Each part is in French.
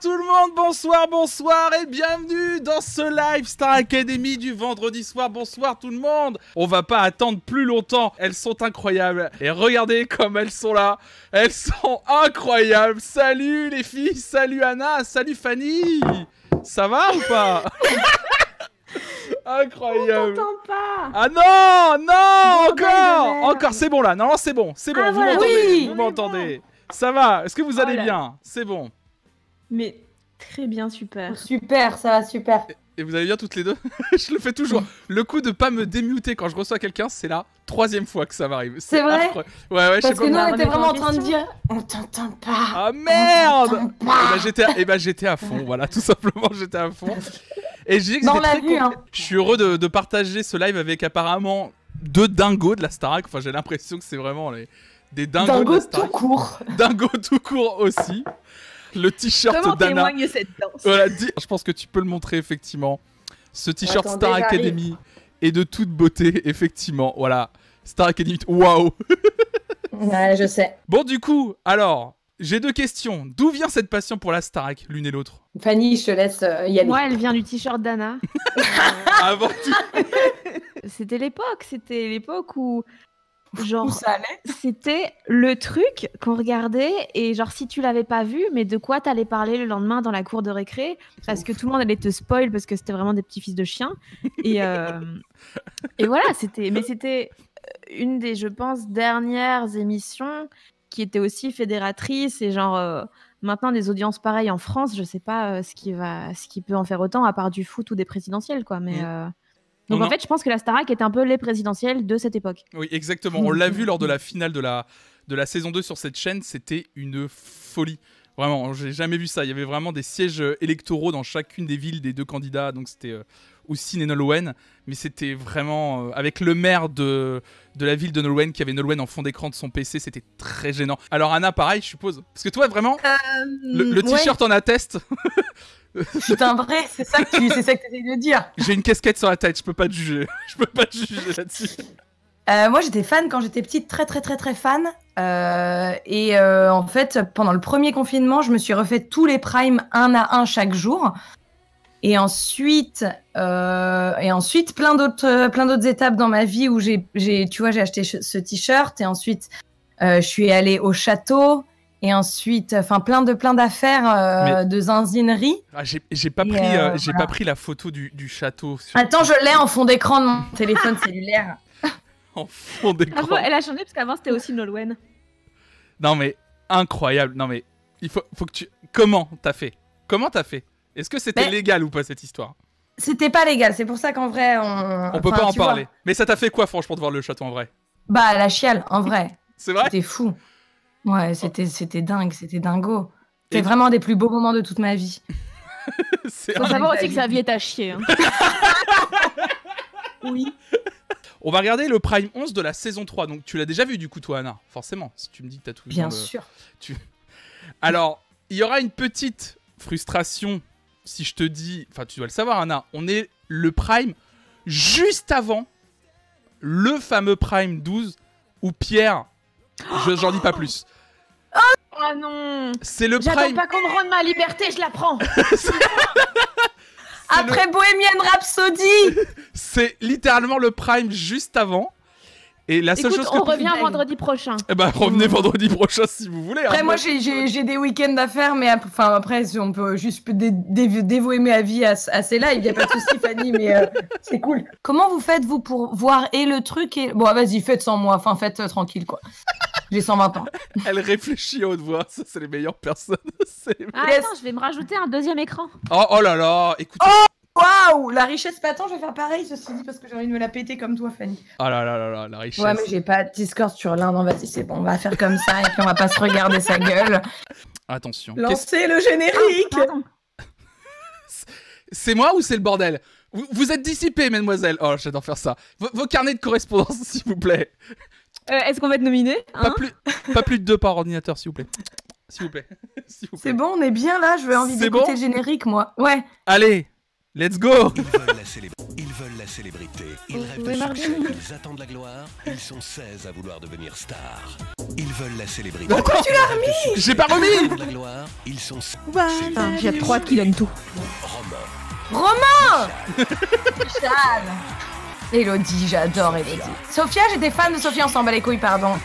tout le monde, bonsoir et bienvenue dans ce live Star Academy du vendredi soir. Bonsoir tout le monde. On va pas attendre plus longtemps, elles sont incroyables. Et regardez comme elles sont là, elles sont incroyables. Salut les filles, salut Anna, salut Fanny. Ça va ou pas? Incroyable. On t'entend pas. Ah non, encore, c'est bon là, non, c'est bon, Ah, vous voilà, m'entendez, oui, vous m'entendez. Ça va, est-ce que vous allez là. bien? C'est bon. Mais très bien, super. Super, ça va super. Et vous allez bien toutes les deux? Je le fais toujours. Le coup de pas me démuter quand je reçois quelqu'un, c'est la 3e fois que ça m'arrive. C'est vrai? affreux. Ouais, je sais Parce pas que nous, comment- on était vraiment en train de question. dire on t'entend pas. Ah merde! On t'entend pas. J'étais à fond, voilà, tout simplement, j'étais à fond. Et je dis que Non, on j'étais l'a très vu, content. hein. Je suis heureux de partager ce live avec apparemment deux dingos de la Starac. Enfin, j'ai l'impression que c'est vraiment des dingos de Dingo la tout Starac. court. Dingo tout court aussi. Le t-shirt Comment d'Anna. témoigne cette danse? Voilà, je pense que tu peux le montrer effectivement. Ce t-shirt Attendez, Star j'arrive. Academy est de toute beauté, effectivement. Voilà, Star Academy. Waouh. Ouais, je sais. Bon, du coup, alors, j'ai deux questions. D'où vient cette passion pour la Starac, l'une et l'autre? Fanny, je te laisse y aller. Moi, elle vient du t-shirt d'Anna. Avant tout. C'était l'époque où, genre, Où ça allait? c'était le truc qu'on regardait et genre si tu l'avais pas vu, mais de quoi t'allais parler le lendemain dans la cour de récré, parce que tout le monde allait te spoil parce que c'était vraiment des petits fils de chiens. Et voilà, c'était une des, je pense, dernières émissions qui était aussi fédératrice et genre maintenant des audiences pareilles en France, je sais pas ce qui peut en faire autant à part du foot ou des présidentielles quoi, mais donc Non, en fait je pense que la Starac est un peu les présidentielles de cette époque. Oui, exactement. On l'a vu lors de la finale de la saison 2 sur cette chaîne. C'était une folie. Vraiment, j'ai jamais vu ça. Il y avait vraiment des sièges électoraux dans chacune des villes des deux candidats. Donc c'était aussi Nolwenn. Mais c'était vraiment... avec le maire de la ville de Nolwenn, qui avait Nolwenn en fond d'écran de son PC. C'était très gênant. Alors Anna, pareil, je suppose. Parce que toi, vraiment, le t-shirt en atteste. Putain, vrai, c'est ça que tu essayes de dire. J'ai une casquette sur la tête. Je peux pas te juger. Je peux pas te juger là-dessus. Moi, j'étais fan quand j'étais petite, très fan. En fait, pendant le premier confinement, je me suis refait tous les primes un à un chaque jour. Et ensuite, plein d'autres étapes dans ma vie où j'ai acheté ce t-shirt. Et ensuite, je suis allée au château. Et ensuite, plein d'affaires de zinzinerie. Ah, j'ai pas pris la photo du château. Attends, je l'ai en fond d'écran de mon téléphone cellulaire. En fond d'écran. Elle a changé parce qu'avant c'était aussi Nolwenn. Non mais incroyable. Non mais il faut que tu. Comment t'as fait? Est-ce que c'était légal ou pas cette histoire? C'était pas légal, c'est pour ça qu'en vrai on peut pas en parler. Mais ça t'a fait quoi franchement de voir le château en vrai? Bah la chiale en vrai. C'est vrai? C'était fou. Ouais, c'était dingue, c'était dingo. C'était Et- vraiment un des plus beaux moments de toute ma vie. C'est Faut un- savoir aussi que sa vie est à chier. Hein. Oui. On va regarder le Prime 11 de la saison 3. Donc tu l'as déjà vu du coup toi Anna, forcément. Si tu me dis que t'as tout vu. Bien sûr. Alors, il y aura une petite frustration si je te dis... Enfin, tu dois le savoir, Anna. On est le Prime juste avant le fameux Prime 12 où Pierre... J'en dis pas plus. Oh non. C'est le J'attends Prime... pas qu'on me rende ma liberté, je la prends. Après Bohemian Rhapsody. C'est littéralement le Prime juste avant. Et la seule Écoute, chose on que... revient vendredi prochain. Eh ben, revenez vendredi prochain si vous voulez. Après hein. moi j'ai des week-ends à faire, mais après on peut juste dévouer ma vie à ces lives, y a pas de souci Fanny, mais c'est cool. Comment vous faites vous pour voir et le truc et... Bon vas-y, faites sans moi, faites tranquille quoi. J'ai 120 ans. Elle réfléchit à haute voix. Ça, c'est les meilleures personnes. Ah, Yes. attends, je vais me rajouter un deuxième écran. Oh là là, écoutez. Waouh, la richesse, pas attends, je vais faire pareil ceci dit parce que j'ai envie de me la péter comme toi Fanny. Oh là là là là, la richesse. Ouais mais j'ai pas de Discord sur l'un, non vas-y c'est bon, on va faire comme ça et puis on va pas se regarder sa gueule. Attention. Lancez le générique. Pardon. C'est moi ou c'est le bordel? Vous êtes dissipés, mademoiselle. Oh, j'adore faire ça. Vos carnets de correspondance, s'il vous plaît. Est-ce qu'on va être nominé hein Pas plus de 2 par ordinateur, s'il vous plaît. S'il vous plaît. S'il vous plaît. C'est bon, on est bien là, je veux envie C'est d'écouter bon le générique moi. Ouais. Allez, Let's go. Ils veulent la célébrité. Ils rêvent Oui, de Mardi. succès. Ils attendent la gloire. Ils sont 16 à vouloir devenir stars. Ils veulent la célébrité. Pourquoi tu l'as remis? J'ai pas remis. Ils attendent la gloire. Ils sont Putain, j'ai trop hâte qu'il donne tout. Romain. Michal. Elodie, j'adore Elodie. Sophia, j'étais fan de Sophia, on s'en bat les couilles, pardon.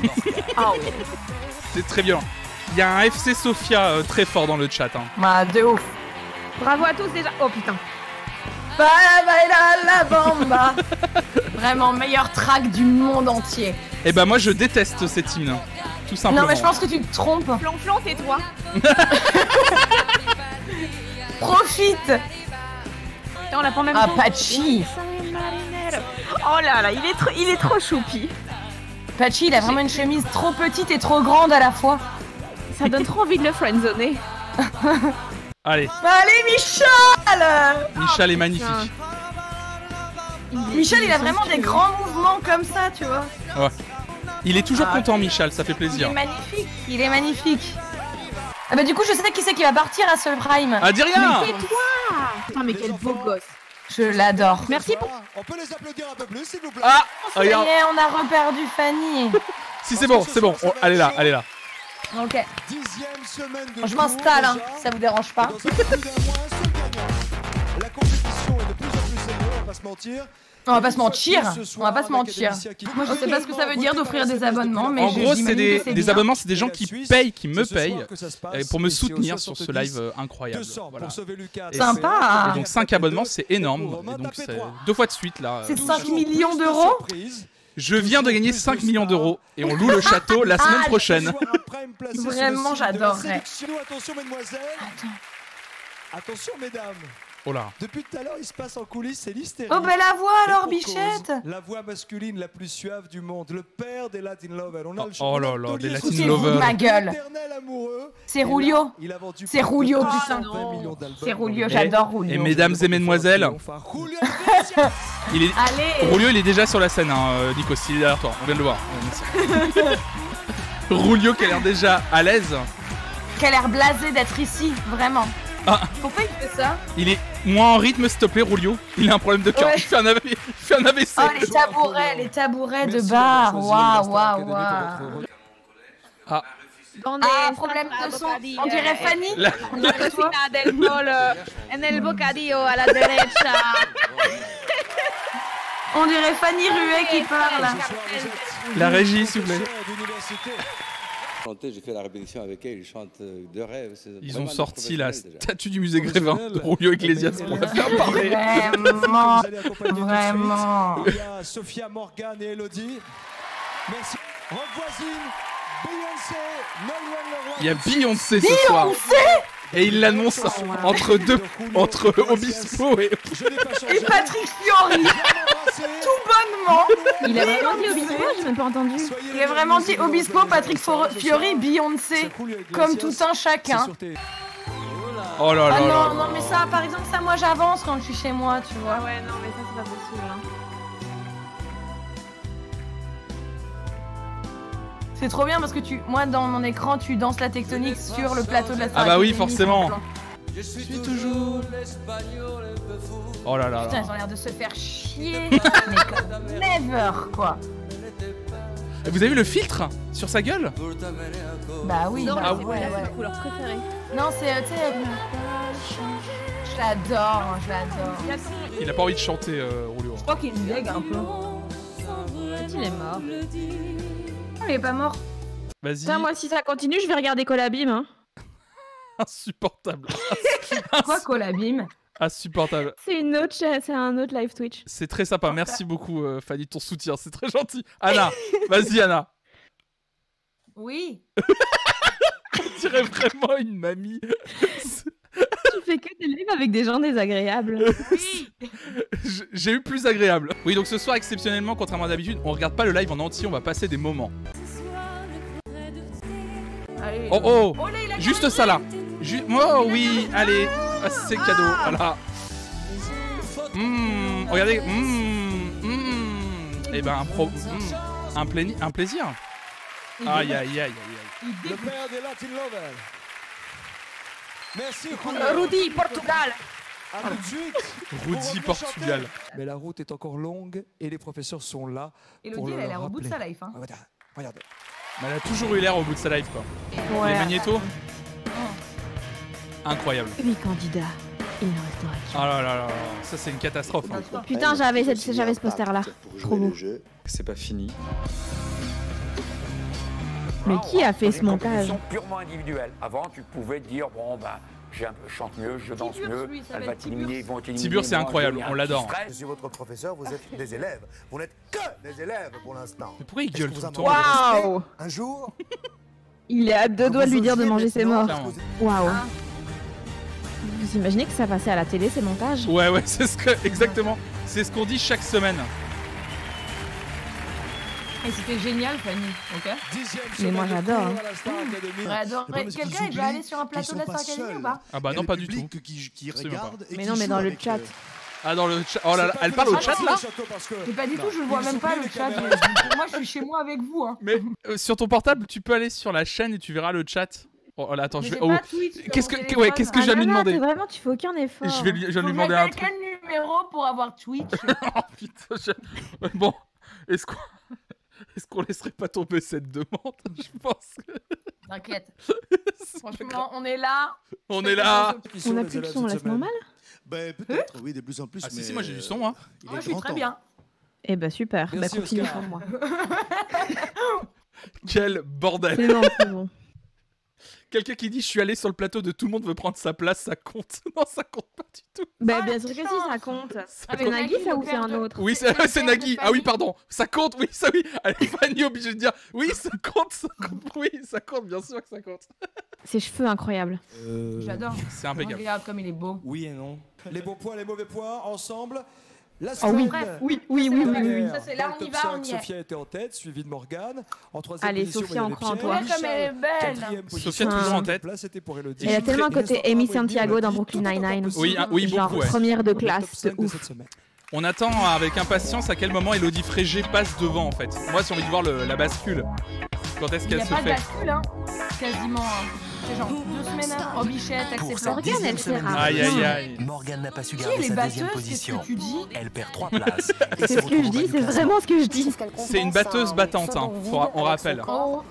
Ah oui. C'est très violent. Il y a un FC Sofia très fort dans le chat. Hein. Bah, de ouf. Bravo à tous déjà. Oh putain. Baila la bamba. Vraiment, meilleur track du monde entier. Et bah moi je déteste cet hymne. Tout simplement. Non, mais je pense que tu te trompes. Flonflon, tais-toi. Profite. Et on l'a pas en même temps. Apache. Oh là là, il est trop choupi. Pachi, il a vraiment une chemise trop petite et trop grande à la fois. Ça donne trop envie de le friendzoner. Allez, Allez, Michel. Michel est magnifique. Michel, il a vraiment des grands mouvements comme ça, tu vois. Ouais. Il est toujours content, Michel, ça fait Il plaisir. est magnifique. Il est magnifique. Ah bah du coup, je sais qui c'est qui va partir à Soul Prime. Ah, dis rien. Tais-toi. Putain, mais quel beau gosse. Je l'adore. Merci pour... On peut les applaudir un peu plus, s'il vous plaît. Ah, Ça y regarde. est, on a reperdu Fanny. Si c'est bon, c'est bon. Elle est là, elle est là. Ok. 10e semaine de Je tour, m'installe, hein, déjà. si ça vous dérange pas. Dans un peu plus d'un mois, seul gagnant. La compétition est de plus en plus sérieuse, on va pas se mentir. On va pas se mentir. Ce On soir, va pas se mentir. l'Académicien qui- Moi, je sais pas ce que ça veut dire d'offrir des abonnements, mais En gros, j'imagine c'est que c'est des bien. abonnements, c'est des gens qui payent, qui me C'est ce soir payent que ça se passe. pour me Et c'est au soutenir sur ce 70, live incroyable. 200 Voilà. pour sauver Lucas. Et Sympa. Et donc 5 abonnements, c'est énorme. Et donc c'est 2 fois de suite là. C'est 5 millions d'euros. Je viens de gagner 5 millions d'euros et on loue le château la semaine prochaine. Vraiment, j'adorerais. Attention, mesdemoiselles. Attention, mesdames. Oh là. Depuis tout à l'heure, il se passe en coulisses, c'est l'hystérie. Oh, ben la voix Et alors, pour Bichette. cause, la voix masculine la plus suave du monde, le père des Latin lovers. On a le Oh là on a là, Tony des Latin Sosa, C'est lovers. ma gueule. l'éternel amoureux. C'est Et là, Rulio. il a vendu C'est Rulio, plus de putain. 220 millions d'albums. C'est Rulio, Et- j'adore Rulio. Et mesdames et mesdemoiselles, Enfin, Julio Iglesias. il est... Allez. Rulio il est déjà sur la scène, hein, Nikos, il est derrière toi, on vient de le voir. Rulio qui a l'air déjà à l'aise. Qui a l'air blasé d'être ici, vraiment. Ah. Pourquoi il fait ça? Il est moins en rythme, s'il te plaît, Rulio. Il a un problème de cœur. Ouais. Il fait un AVC. Oh, les tabourets de Merci bar. d'avoir choisi Waouh, Star waouh, Academy waouh. pour votre- Ah, Ah, problème de son. On dirait Fanny. là, On dirait toi. del polo en el bocadillo a la derecha. On dirait Fanny Ruet qui parle. Ce soir, vous êtes la régie, s'il vous plaît. professeur d'université. J'ai fait la répétition avec elle, ils chantent de rêve. c'est Ils vraiment ont des sorti la professionnels, déjà. statue du musée Grévin de Rulio Iglesias pour la faire parler. Vraiment. Vous allez accompagner tout de Vraiment. suite. Il y a Sophia, Morgane et Elodie. Merci. Rock voisine, Beyoncé, Nolwenn Leroy. Il y a Beyoncé ce soir. Et il l'annonce entre deux, entre Obispo et... Je n'ai pas changé. Et Patrick Fiori. Tout bonnement. Il a vraiment dit Obispo, j'ai même pas entendu. Soyez Il a vraiment dit les bienvenus Obispo, dans Patrick Fiori, Beyoncé. C'est Julio Iglesias. Comme tout un chacun. C'est sur tes- Oh là Ah là là non, là. non, mais ça, par exemple, ça, moi j'avance quand je suis chez moi, tu vois. Ah ouais, non, mais ça, c'est pas possible. Hein. C'est trop bien parce que moi, dans mon écran, tu danses la tectonique sur le plateau de la Star Ah bah oui, Academy, forcément. sur le plan. Je suis toujours... Oh là là Putain, là. ils ont l'air de se faire chier, mais comme never, quoi. Et vous avez vu le filtre sur sa gueule? Bah oui, Non, bah, là, ouais, c'est ouais. ma couleur préférée. Non, c'est, tu sais, je l'adore, je l'adore. Il a pas envie de chanter, Rulio. Je crois qu'il me lag un peu. Il est mort. Il est pas mort. Vas-y. Putain, moi, si ça continue, je vais regarder Colabim. Hein. Insupportable. Quoi, Colabim? Insupportable. C'est un autre live Twitch. C'est très sympa. Merci beaucoup, Fanny, de ton soutien. C'est très gentil. Anna, vas-y, Anna. Oui. On dirait vraiment une mamie. Tu fais que des lives avec des gens désagréables. J'ai eu plus agréable. Oui, donc ce soir, exceptionnellement, contrairement à d'habitude, on regarde pas le live en entier, on va passer des moments. Allez. Oh oh, Oh là, il a juste ça là. Oh oui, allez, ah, c'est cadeau, voilà. Regardez, et ben un plaisir. Aïe aïe aïe aïe aïe. Le père des Latin Lovers. Merci, Julio. Rudy, Portugal. À tout de suite. Rudy Portugal. Mais la route est encore longue et les professeurs sont là. Elodie, elle a l'air au bout de sa life. Hein. Regardez. Mais elle a toujours eu l'air au bout de sa life, quoi. Ouais. Les magnétos. Incroyable. 8 candidats. Il en restera Oh là là là, ça c'est une catastrophe. Hein. Putain, j'avais ce poster-là. Trop beau. C'est pas fini. Mais qui a fait ce montage? Purement individuelle. Avant, tu pouvais dire bon bah je chante mieux, je danse mieux, elle va t'éliminer, ils vont t'éliminer. Tibur, c'est incroyable, on l'adore. Je suis votre professeur, vous êtes des élèves. Vous n'êtes que des élèves pour l'instant. Mais pourquoi il gueule tout le temps? Waouh! Un jour, Il est à deux doigts de lui dire de manger ses morts. Clairement. Waouh! Vous imaginez que ça passait à la télé ces montages? Ouais, c'est ce que exactement. C'est ce qu'on dit chaque semaine. Et c'était génial, Fanny. Ok. Mais moi j'adore. Quelqu'un est déjà allé sur un plateau de la Star Academy ou pas? Ah bah non, pas du tout. Qui Absolument regarde et Mais qui non, mais joue dans le avec, chat. Ah dans le chat. Oh là là, elle parle au chat là. Mais pas du tout, je le vois même pas le chat. Moi, je suis chez moi avec vous. Hein. Mais sur ton portable, tu peux aller sur la chaîne et tu verras le chat. Oh là, attends, Mais je vais. j'ai Oh. pas Twitch sur Qu'est-ce mon que téléphone. qu'est-ce que je viens de lui demander? Vraiment, tu fais aucun effort. Je vais lui Faut demander un mettre truc. quel numéro pour avoir Twitch? Oh putain, bon, est-ce qu'on laisserait pas tomber cette demande? Je pense que T'inquiète. Franchement, on est là. on est là. On a plus de son, là, c'est normal? Ben peut-être, oui, de plus en plus. Ah mais si moi j'ai du son hein. Moi, je suis très bien. Eh bah super, bah Merci, continue Oscar. pour moi. Quel bordel. C'est bon, c'est bon. Quelqu'un qui dit je suis allé sur le plateau de tout le monde veut prendre sa place, ça compte? Non, ça compte pas du tout. Bah bien sûr que si, ça compte. C'est Nagui ça ou c'est un autre? Oui, c'est Nagui. Ah oui, pardon. Ça compte, oui, ça oui. Allez, Fanny obligée de dire oui, ça compte. Oui, ça compte, bien sûr que ça compte. Ses cheveux incroyables. J'adore. C'est impeccable. Regarde comme il est beau. Oui et non. Les bons points, les mauvais points, ensemble. La Oh oui, semaine. oui. Ça, c'est là, Dans on le y top va, 5, on y est. Sophia était en tête, suivie de Morgane. En troisième Allez, position, Sophia, il y avait on croit en Pierre. toi. Regarde comme elle est belle. Quatrième position. Sophia toujours en tête. Place était pour Elodie. Elle a tellement un côté Amy Santiago dans Elodie, Brooklyn tout est encore Nine-Nine. possible. Oui, oui, Genre beaucoup, ouais. première de Le top classe, 5 de de ouf. cette semaine. On attend avec impatience à quel moment Elodie Frégé passe devant en fait. Moi j'ai envie de voir la bascule. Quand est-ce Il n'y qu'elle a se pas de fait? bascule, hein. Quasiment. Hein. C'est genre 2 semaines, hein. Oh, Bichette, Pour accepte sa Morgane, Morgane, dixième elle semaine sert de à Aïe compétition, aïe aïe. Morgane n'a pas su Qui garder est les sa deuxième batteuses? Qu'est-ce position. que tu dis? Elle perd 3 places. C'est ce que je dis, c'est vraiment ce que je dis. C'est une batteuse battante, hein. On rappelle.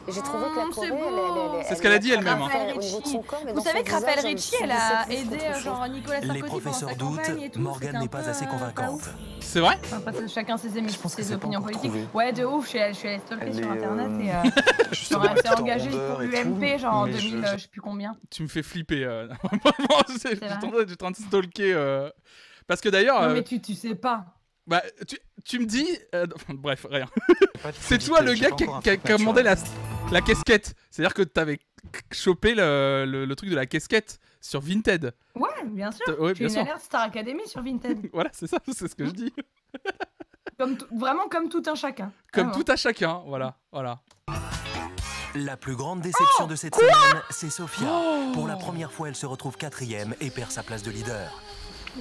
J'ai trouvé que la c'est Corée, beau. C'est ce qu'elle a dit elle-même. Hein. Raphaël Ricci. Vous savez que Raphaël Ricci, elle a aidé genre Nicolas Les Sarkozy pendant professeurs sa doutent, campagne et tout. Morgane C'était un n'est pas peu, assez pas convaincante. ouf. C'est vrai? Enfin, après, chacun ses pense que c'est pas opinions encore politiques. trouvé. Ouais, de ouf, je suis allée stalker sur internet et Je genre, elle s'est engagée pour l'UMP, genre en 2000, je sais plus combien. Tu me fais flipper. Vraiment, j'étais en train de stalker. Parce que d'ailleurs, Non, mais tu sais pas. bah, tu me dis. Bref, rien. C'est toi le gars qui a commandé la casquette. C'est-à-dire que t'avais chopé le truc de la casquette sur Vinted. Ouais, bien sûr. Ouais, J'ai bien une sûr. alerte Star Academy sur Vinted. Voilà, c'est ça, c'est ce que je dis. Vraiment comme tout un chacun. Comme Vraiment. tout à chacun, voilà. La plus grande déception de cette semaine, c'est Sophia. Pour la première fois, elle se retrouve 4e et perd sa place de leader.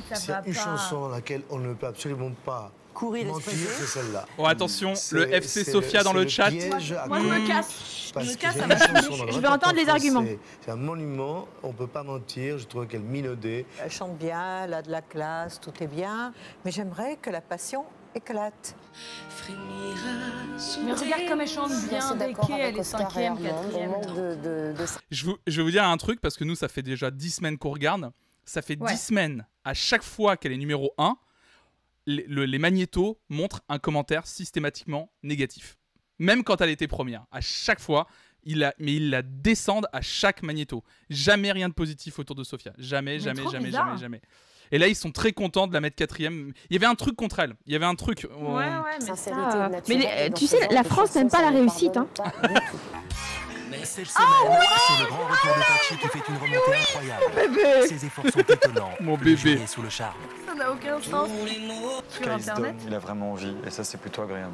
Ça S'il y a va une pas. chanson dans laquelle on ne peut absolument pas courir mentir, c'est celle-là. Oh, attention, le C'est- FC c'est Sophia dans le chat. piège à Moi, je me cause- casse. parce Je me que casse, j'ai ça une va chanson changer. dans le Je vais entendre répertoire les arguments. français. C'est un monument, on peut pas mentir. Je trouve qu'elle minaudait. Elle chante bien, elle a de la classe, tout est bien, mais j'aimerais que la passion éclate. Mais regarde comme elle chante bien dès qu'elle est 5e, 4e. Je vais vous dire un truc, parce que nous, ça fait déjà 10 semaines qu'on regarde. Ça fait 10 semaines, à chaque fois qu'elle est numéro 1, les magnétos montrent un commentaire systématiquement négatif. Même quand elle était première. À chaque fois, ils la descendent à chaque magnéto. Jamais rien de positif autour de Sophia. Jamais. Et là, ils sont très contents de la mettre 4e. Il y avait un truc contre elle. Il y avait un truc. Ouais, mais ça... Mais tu sais, la France n'aime pas la réussite, hein. Cette semaine, c'est le grand retour de Pachi qui fait une remontée incroyable. Ses efforts sont étonnants. Mon Le bébé. jury est sous le charme. Ça n'a aucun sens. Sur internet. Il a vraiment envie et ça c'est plutôt agréable.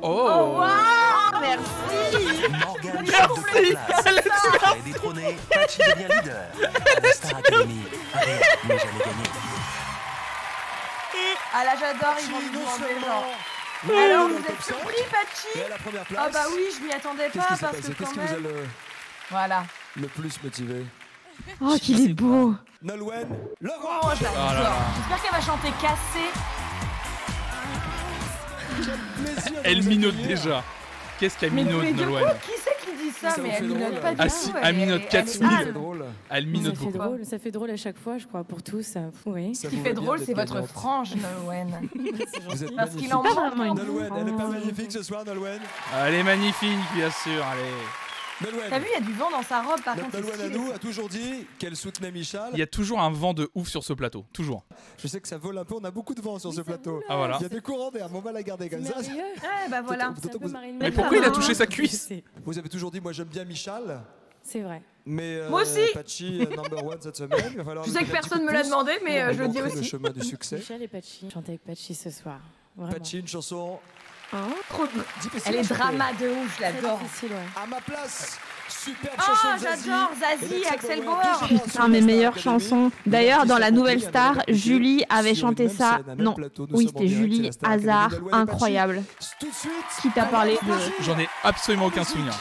Oh, Merci. Morgane chute de 3 places. Elle est détrônée, Pachi devient leader. À la Star Academy, rien n'est jamais gagné. Ah là, j'adore, ils vont nous demander genre. Non, Alors, dans vous le top êtes 5, surpris, Pachi? et à la première place. Ah bah oui, je m'y attendais Qu'est-ce pas qui s'est parce passé? que Qu'est-ce quand qui vous a même... Voilà. le plus motivé? Oh, qu'il est beau. Nolwenn, Laurent. Oh, je l'adore. Oh là là. J'espère qu'elle va chanter Cassé. Plaisir de Elle vous minote accueillir. déjà. Qu'est-ce qu'elle Mais minote, de quoi Nolwenn? Qui c'est qui dit ça? Ça Mais vous elle fait minote drôle. pas du Ah tout. si, elle elle est- minote elle est 4000. C'est calme. drôle. Elle minote Ça fait beaucoup. drôle, ça fait drôle à chaque fois, je crois, pour tous. Oui. Ça Ce qui vous fait va bien drôle, d'être c'est votre gagnante. frange, Nolwenn. Vous êtes Parce qu'il magnifique. en Pas manque. vraiment une Nolwenn, elle est pas frange. magnifique ce soir, Nolwenn? Elle est magnifique, bien sûr, allez. Nolwenn. T'as vu, il y a du vent dans sa robe, par Notre contre. c'est Nolwenn à stylé, nous ça. a toujours dit qu'elle soutenait Michal. Il y a toujours un vent de ouf sur ce plateau, toujours. Je sais que ça vole un peu, on a beaucoup de vent sur ce plateau. Ah voilà. Il y a des courants d'air, mais on va la garder comme ça. Merveilleux. Ouais, bah voilà. C'est un peu Marine Mais Le pourquoi il a Pen. touché sa cuisse? Vous avez toujours dit, moi j'aime bien Michal, C'est vrai. mais Moi aussi. Patchy number one cette semaine. Il va falloir Je lui sais que donner un petit personne coup me de l'a pouce demandé, mais pour je le dis montrer le aussi. chemin du succès. Michel et Patchy. Chanter avec Patchy ce soir. Vraiment. Patchy, une chanson Trop difficile Elle à est chanter. drama de ouf, je Très l'adore. difficile, ouais. À ma place, superbe Ah, chanson de Zazie. j'adore Et Zazie, d'Axel Axel Bauer, Bauer. deux Putain, mes générations meilleures de Star chansons. Academy. D'ailleurs, dans la L'artiste Nouvelle accompagné Star, avec Patchy Julie avait sur une chanté même ça. scène, un même Non, plateau. Nous oui, sommes en c'était direct, c'est Julie. la Star Academy. Hasard, Nolwenn et Patchy. incroyable. Tout de suite. Qui t'a parlé de... J'en ai absolument aucun souvenir.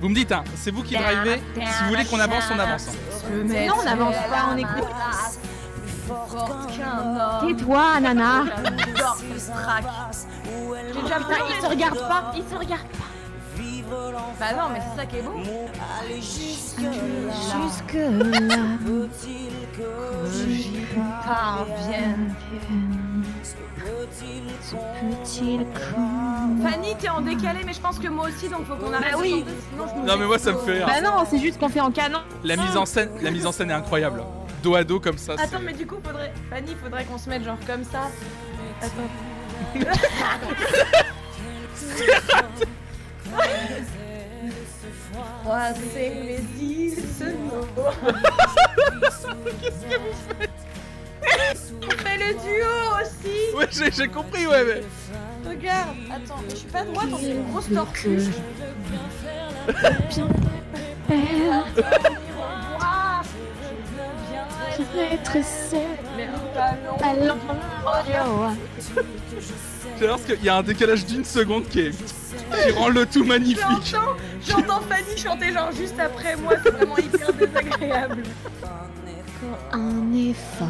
Vous me dites, hein, c'est vous qui drivez. Si vous voulez qu'on avance, on avance. hein. Non, on n'avance pas, on écoute. Forte qu'un homme. Tais-toi, nana. J'adore ce track. J'ai déjà Putain, pleuré. il se regarde pas. Il se regarde pas. Bah non, mais c'est ça qui est beau. Jusque là. Que j'y parvienne. Peut-il Fanny, t'es en décalé, mais je pense que moi aussi, donc faut qu'on arrête. Bah oui. de chanter, sinon je me Non mais moi ça me fait rire. Bah non, c'est juste qu'on fait en canon. La mise en scène est incroyable. Dos à dos comme ça. Attends, c'est- mais du coup, Fanny, faudrait qu'on se mette genre comme ça. Attends. Croiser les îles se Qu'est-ce que vous faites? On fait le duo aussi. Ouais, j'ai compris, ouais, mais. Regarde, attends, mais je suis pas droite, on est une grosse tortue. Être seul. J'adore parce qu'il y a un décalage d'une seconde qui rend le tout magnifique. J'entends Fanny chanter genre juste après moi, c'est vraiment hyper désagréable. Un effort,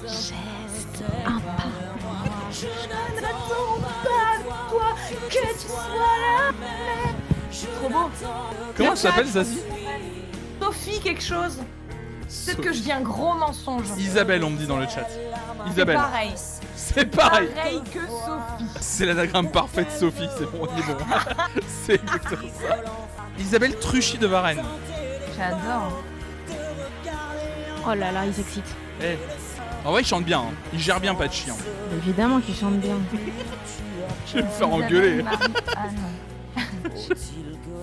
un geste, un pas. Je n'attends pas de toi que tu sois là. Trop beau. Comment elle s'appelle, Zazie? Sophie quelque chose. Peut-être que je dis un gros mensonge. Isabelle, on me dit dans le chat. C'est Isabelle. pareil. C'est pareil. Pareil que Sophie. C'est l'anagramme parfait de Sophie, c'est bon, on y est bon. C'est exactement ça. Isabelle Truchy de Varennes. J'adore. Oh là là, il s'excite. Eh. En vrai, il chante bien, hein. Il gère bien Patchy. Hein. Évidemment qu'il chante bien. Je vais me faire engueuler. Marie-Anne.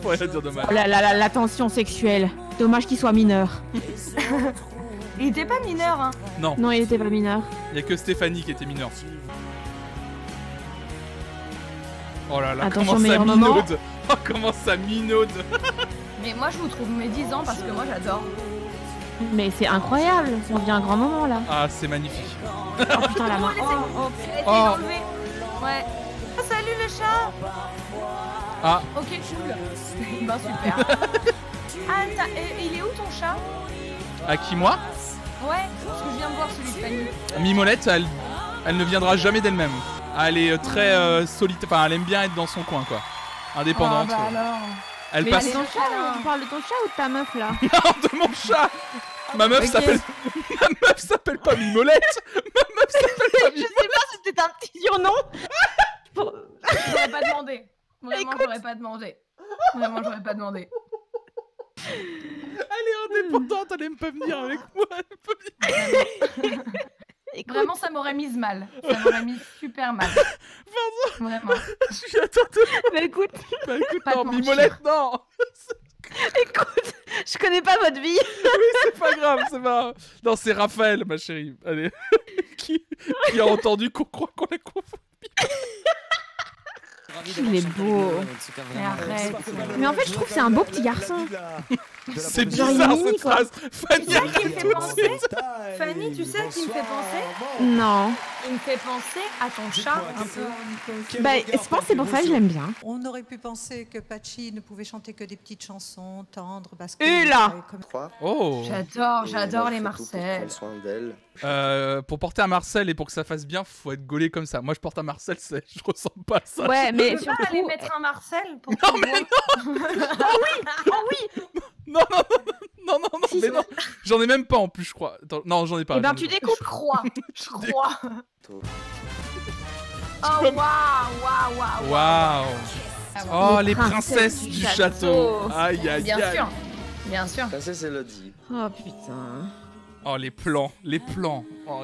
Faut rien dire de mal. Oh là là là, la tension sexuelle. Dommage qu'il soit mineur. Il était pas mineur, hein. Non, Non, il était pas mineur. il y a que Stéphanie qui était mineure. Oh là là, Attention, comment ça meilleur moment. minaude. Oh, comment ça minaude. Mais moi, je vous trouve mes 10 ans parce que moi, j'adore. Mais c'est incroyable, on vit un grand moment là. Ah, c'est magnifique. Oh putain, la main. Elle était Oh. enlevée. Ouais. Ah, salut le chat. Ah, Ok, cool. Ben super. Ah, il est où ton chat? à qui, moi? Ouais, parce que je viens de voir celui de Fanny. Mimolette, elle ne viendra jamais d'elle-même. Elle est très solitaire, enfin elle aime bien être dans son coin quoi. Indépendante. Ah, bah alors. Elle Mais passe. allez, Ton chat, tu parles de ton chat ou de ta meuf là? Non, de mon chat. Ma meuf Ok. s'appelle. Ma meuf s'appelle pas Mimolette. Ma meuf s'appelle pas Je sais pas, c'était un petit surnom. J'aurais pas demandé. Vraiment, j'aurais pas demandé. Vraiment, j'aurais pas demandé. Elle est indépendante, elle aime pas venir avec moi. Elle peut venir. Vraiment, ça m'aurait mise mal. Ça m'aurait mis super mal. Pardon. Vraiment. Je suis attendue. Mais écoute, Bah écoute, Pas non, te mentir. Mimolette, non. écoute, je connais pas votre vie. Oui, c'est pas grave, c'est pas. Non, c'est Raphaël, ma chérie. Allez. qui a entendu qu'on croit qu'on l'a confondu. Il est beau. Mais arrête. Mais en fait, je trouve que c'est un beau petit garçon. C'est Genre, il est bizarre mimi, cette quoi. phrase. Fanny, Tu sais à qui il me fait penser Fanny, tu sais à qui il me fait penser? Non. Il me fait penser à ton chat un peu. Bah, je pense que c'est pour ça que je l'aime bien. On aurait pu penser que Patchy ne pouvait chanter que des petites chansons tendres parce que... Et là Oh J'adore les Marcel. Pour porter un Marcel et pour que ça fasse bien, faut être gaulé comme ça. Moi, je porte un Marcel, je ressemble pas à ça. Ouais, mais Tu peux pas aller mettre un Marcel pour Non, mais non. Oh oui Non, mais non. J'en ai même pas en plus, je crois. Attends, non, j'en ai pas. Eh ben, tu découpes. Je crois. Oh, waouh. Waouh. Oh, les princesses du château. Aïe, aïe, Bien aïe. sûr. Bien sûr. Princesse Elodie. Oh putain. Oh, les plans. Oh,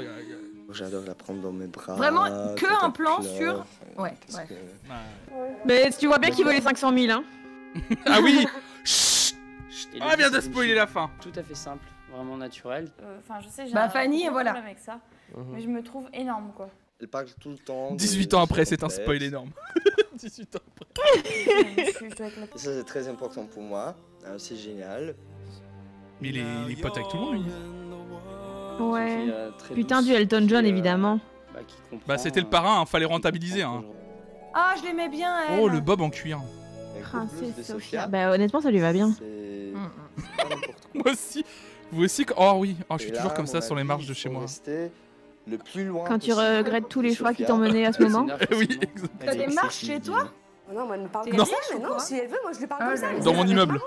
J'adore la prendre dans mes bras. Vraiment que quand un elle plan pleure. sur. Ouais. Mais tu vois bien qu'il veut les 500 000, hein. Ah oui. Chut. Oh, elle vient de spoiler la fin. Tout à fait simple, vraiment naturel. Enfin, je sais, j'ai Bah, un Fanny, gros voilà. problème avec ça, mais je me trouve énorme, quoi. Elle parle tout le temps. 18 ans après, c'est un spoil énorme. 18 ans après. Ça, c'est très important pour moi. C'est génial. Mais il est pote avec tout le monde, lui. Ouais. Putain, du Elton John, évidemment. Bah, c'était le parrain, hein, fallait rentabiliser. Hein. Ah, je l'aimais bien, elle. Oh, le bob en cuir. Princesse Sophia. Bah, honnêtement, ça lui va bien. Moi aussi. Vous aussi. Oh oui. Oh, je suis Et là, toujours comme à ça mon sur les avis, marches il de chez faut moi. rester le plus loin Quand tu possible regrettes tous les de choix qui Sophia. t'ont mené à ce moment. Oui, exactement. T'as des marches chez toi? Non, moi, elle me parle Non. comme ça, mais non, si elle veut, moi, je lui parle comme ça. Dans mon immeuble.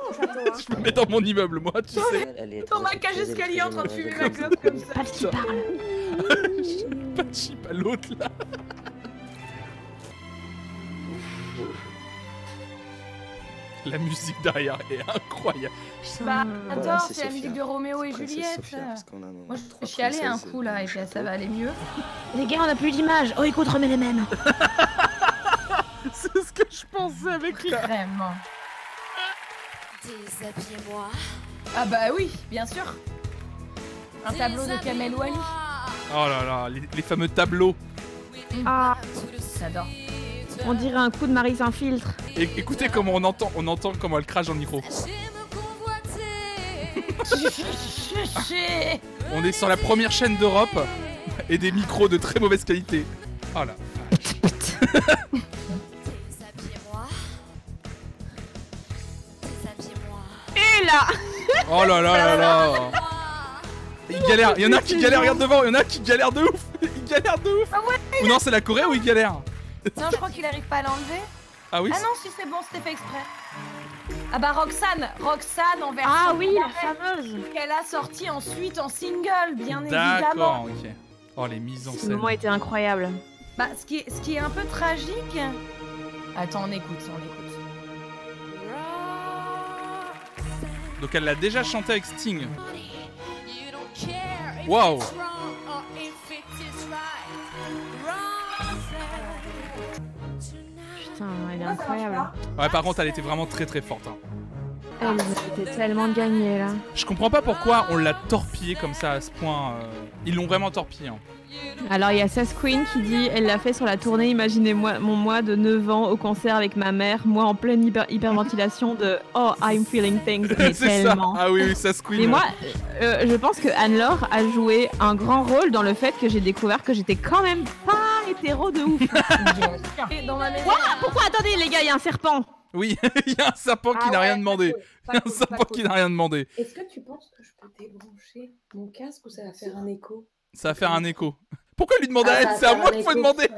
Je me mets dans mon immeuble, moi, tu sais. Dans ma cage escalier en train de fumer la clope comme ça. Pas qui parle. Pas de chip à l'autre, là. La musique derrière est incroyable. Bah, Voilà, j'adore, c'est c'est la Sophia. musique de Roméo et Princesse Juliette. Sophia, parce qu'on a nos Moi, je trois suis allée un princesses coup là et puis ça va aller mieux. Les gars, on a plus d'image. Oh, écoute, remets les mêmes. C'est ce que je pensais avec la... Vraiment. Déshabillez-moi. Ah bah oui, bien sûr. Un tableau de Kamel Wally. Oh là là, les fameux tableaux. Ah, J'adore. on dirait un coup de Marie sans filtre. Et écoutez comment on entend comment elle crache dans le micro. On est sur la première chaîne d'Europe et des micros de très mauvaise qualité. Oh là. Et là. Oh là là là là. Il galère, il y en a qui galèrent, regarde devant, il y en a qui galèrent de ouf. Il galère de ouf. Ah ouais. Ou non, c'est la Corée où il galère. Non, je crois qu'il arrive pas à l'enlever. Ah oui. Ah non, si c'est bon, c'était fait exprès. Ah bah Roxane en version. Ah oui, la fameuse. Qu'elle a sorti ensuite en single, bien évidemment. D'accord, ok. Oh, les mises en Ce scène. moment était incroyable. Bah, ce qui est un peu tragique. Attends, on écoute. Donc elle l'a déjà chanté avec Sting. Waouh. Putain, elle est incroyable. Ouais, par contre, elle était vraiment très très forte. Hein. Elle était tellement gagnée là. Je comprends pas pourquoi on l'a torpillée comme ça à ce point. Ils l'ont vraiment torpillée. Hein. Alors il y a Sass Queen qui dit elle l'a fait sur la tournée. Imaginez-moi mon moi de 9 ans au concert avec ma mère, moi en pleine hyperventilation de Oh I'm feeling things. Mais C'est tellement. ça. Ah oui, Sass Queen. Et moi, je pense que Anne-Laure a joué un grand rôle dans le fait que j'ai découvert que j'étais quand même pas hétéro de ouf. Dans ma maison. Ouah, pourquoi attendez les gars, il y a un serpent. Oui, il y a un serpent qui n'a rien demandé. Il y a un serpent qui n'a rien demandé. Est-ce que tu penses que je peux débrancher mon casque ou ça va faire un écho? Ça va faire un écho. Pourquoi lui demander à elle? C'est à moi qu'il faut demander.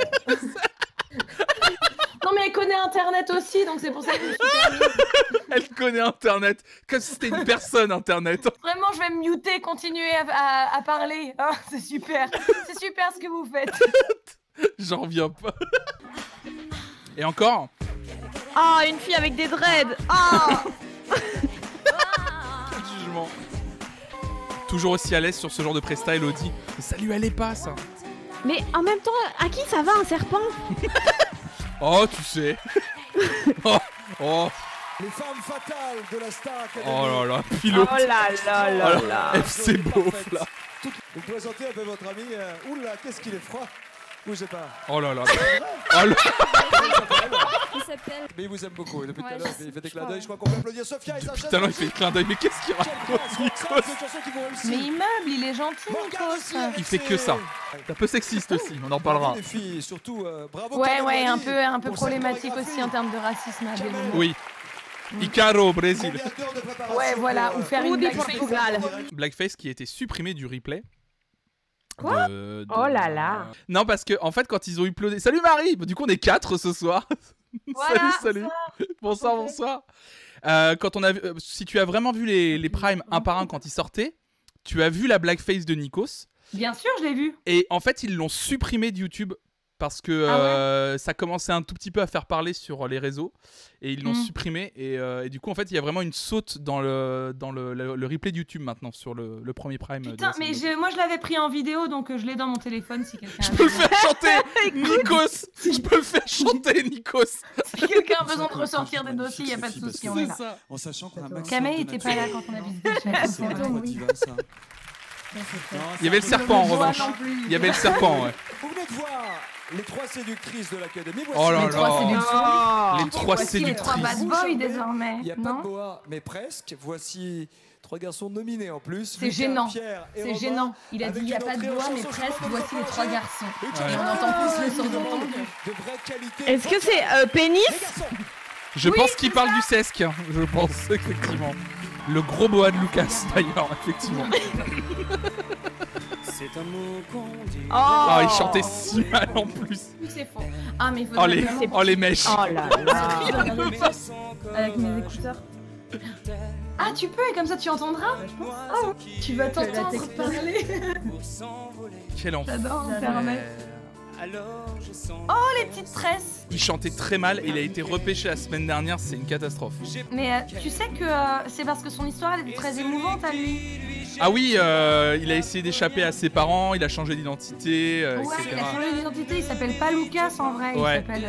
Non mais elle connaît Internet aussi, donc c'est pour ça que je me suis permis. Elle connaît Internet. Comme si c'était une personne Internet. Vraiment, je vais me muter, continuer à parler. Oh, c'est super. C'est super ce que vous faites. J'en reviens pas. Et encore? Oh, une fille avec des dreads. Oh. Quel jugement. Toujours aussi à l'aise sur ce genre de presta, Elodie. Mais ça lui allait pas, ça. Mais en même temps, à qui ça va un serpent? Oh, tu sais. Oh. Les femmes fatales de la Star Academy. Oh là là, pilote. Oh là là là là. FC Beauf, là. Vous présentez un peu votre ami. Oula, qu'est-ce qu'il est froid. Bougez pas. Oh là là. Oh là. Il s'appelle mais il vous aime beaucoup. Et depuis tout à Ouais, l'heure, il fait des clins d'œil. Je crois qu'on peut applaudir Sophia et sa chaîne. Putain, non, il fait le clin d'œil, mais qu'est-ce qu'il raconte, Nikos? Mais il meuble, il est gentil, Nikos. Il fait que ça. C'est un peu sexiste aussi, on en parlera. Les filles, surtout, bravo. Ouais, un peu problématique aussi en termes de racisme. à des moments. Oui. Icaro, Brésil. Ouais, voilà, ou faire une blackface. Blackface qui a été supprimé du replay. Quoi Oh là là. Non, parce que en fait, quand ils ont uploadé. Salut Marie. Du coup, on est 4 ce soir. Voilà, salut. Bonsoir. Quand on a vu, si tu as vraiment vu les primes un par un quand ils sortaient, tu as vu la blackface de Nikos. Bien sûr, je l'ai vu. Et en fait, ils l'ont supprimé de YouTube parce que ça commençait un tout petit peu à faire parler sur les réseaux et ils l'ont supprimé et du coup en fait il y a vraiment une saute dans le replay de YouTube maintenant sur le premier prime. Putain, mais moi je l'avais pris en vidéo donc je l'ai dans mon téléphone si quelqu'un. Je peux le faire chanter, Nikos. Je peux le faire chanter, Nikos. Si quelqu'un a besoin de ressortir des dossiers, il y a pas de souci, on est là. En sachant qu'on a maximum. Kamei était pas là quand on a visité le chef. Il y avait le serpent en revanche. Il y avait le serpent, ouais. Vous venez de voir les 3 séductrices de l'académie. Oh là là. Les 3 séductrices. Les 3 bad boys désormais. Il n'y a pas de boa, mais presque. Voici 3 garçons nominés en plus. C'est gênant. C'est gênant. Il a dit il n'y a pas de boa, mais presque. Voici les 3 garçons. Et on entend plus le son d'entendre. Est-ce que c'est pénis? Je pense qu'il parle du sesque. Je pense effectivement. Le gros boa de Lucas d'ailleurs, effectivement. C'est un mot qu'on dit. Oh, il chantait si mal en plus. C'est faux. Ah, mais il faut les mèches. Oh là là. Avec mes écouteurs. Ah, tu peux, et comme ça tu entendras. Oh, tu vas t'entendre parler. Quel enfer. J'adore, Internet. Oh, les petites tresses. Il chantait très mal et il a été repêché la semaine dernière, c'est une catastrophe. Mais tu sais que c'est parce que son histoire elle est très émouvante à lui. Ah oui, il a essayé d'échapper à ses parents, il a changé d'identité, ouais, etc. il a changé d'identité, il s'appelle pas Lucas en vrai, ouais. Il s'appelle...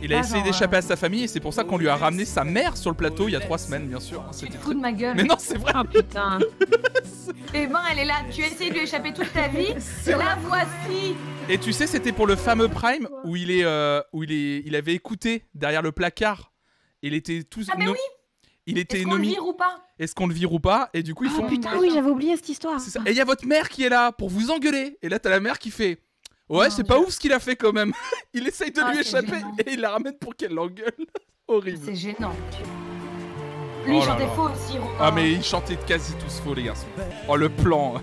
Il a essayé d'échapper à sa famille et c'est pour ça qu'on lui a ramené sa mère sur le plateau il y a 3 semaines, bien sûr. C'était fou de ma gueule. Mais non, c'est vrai. Oh putain. Et ben, elle est là, tu as essayé de lui échapper toute ta vie, la voici. Et tu sais, c'était pour le fameux Prime où il avait écouté derrière le placard. Il était tout. Ah mais oui. Il était Est-ce qu'on le vire ou pas? Est-ce qu'on le vire ou pas? Et du coup, ils font. Putain, oui, j'avais oublié cette histoire. C'est ça. Et il y a votre mère qui est là pour vous engueuler. Et là, t'as la mère qui fait. Ouais, c'est pas ouf ce qu'il a fait quand même. Il essaye de lui échapper et il la ramène pour qu'elle l'engueule. Horrible. C'est gênant. Lui, il chantait faux aussi. Ah, mais il chantait quasi tous faux, les garçons. Oh, le plan.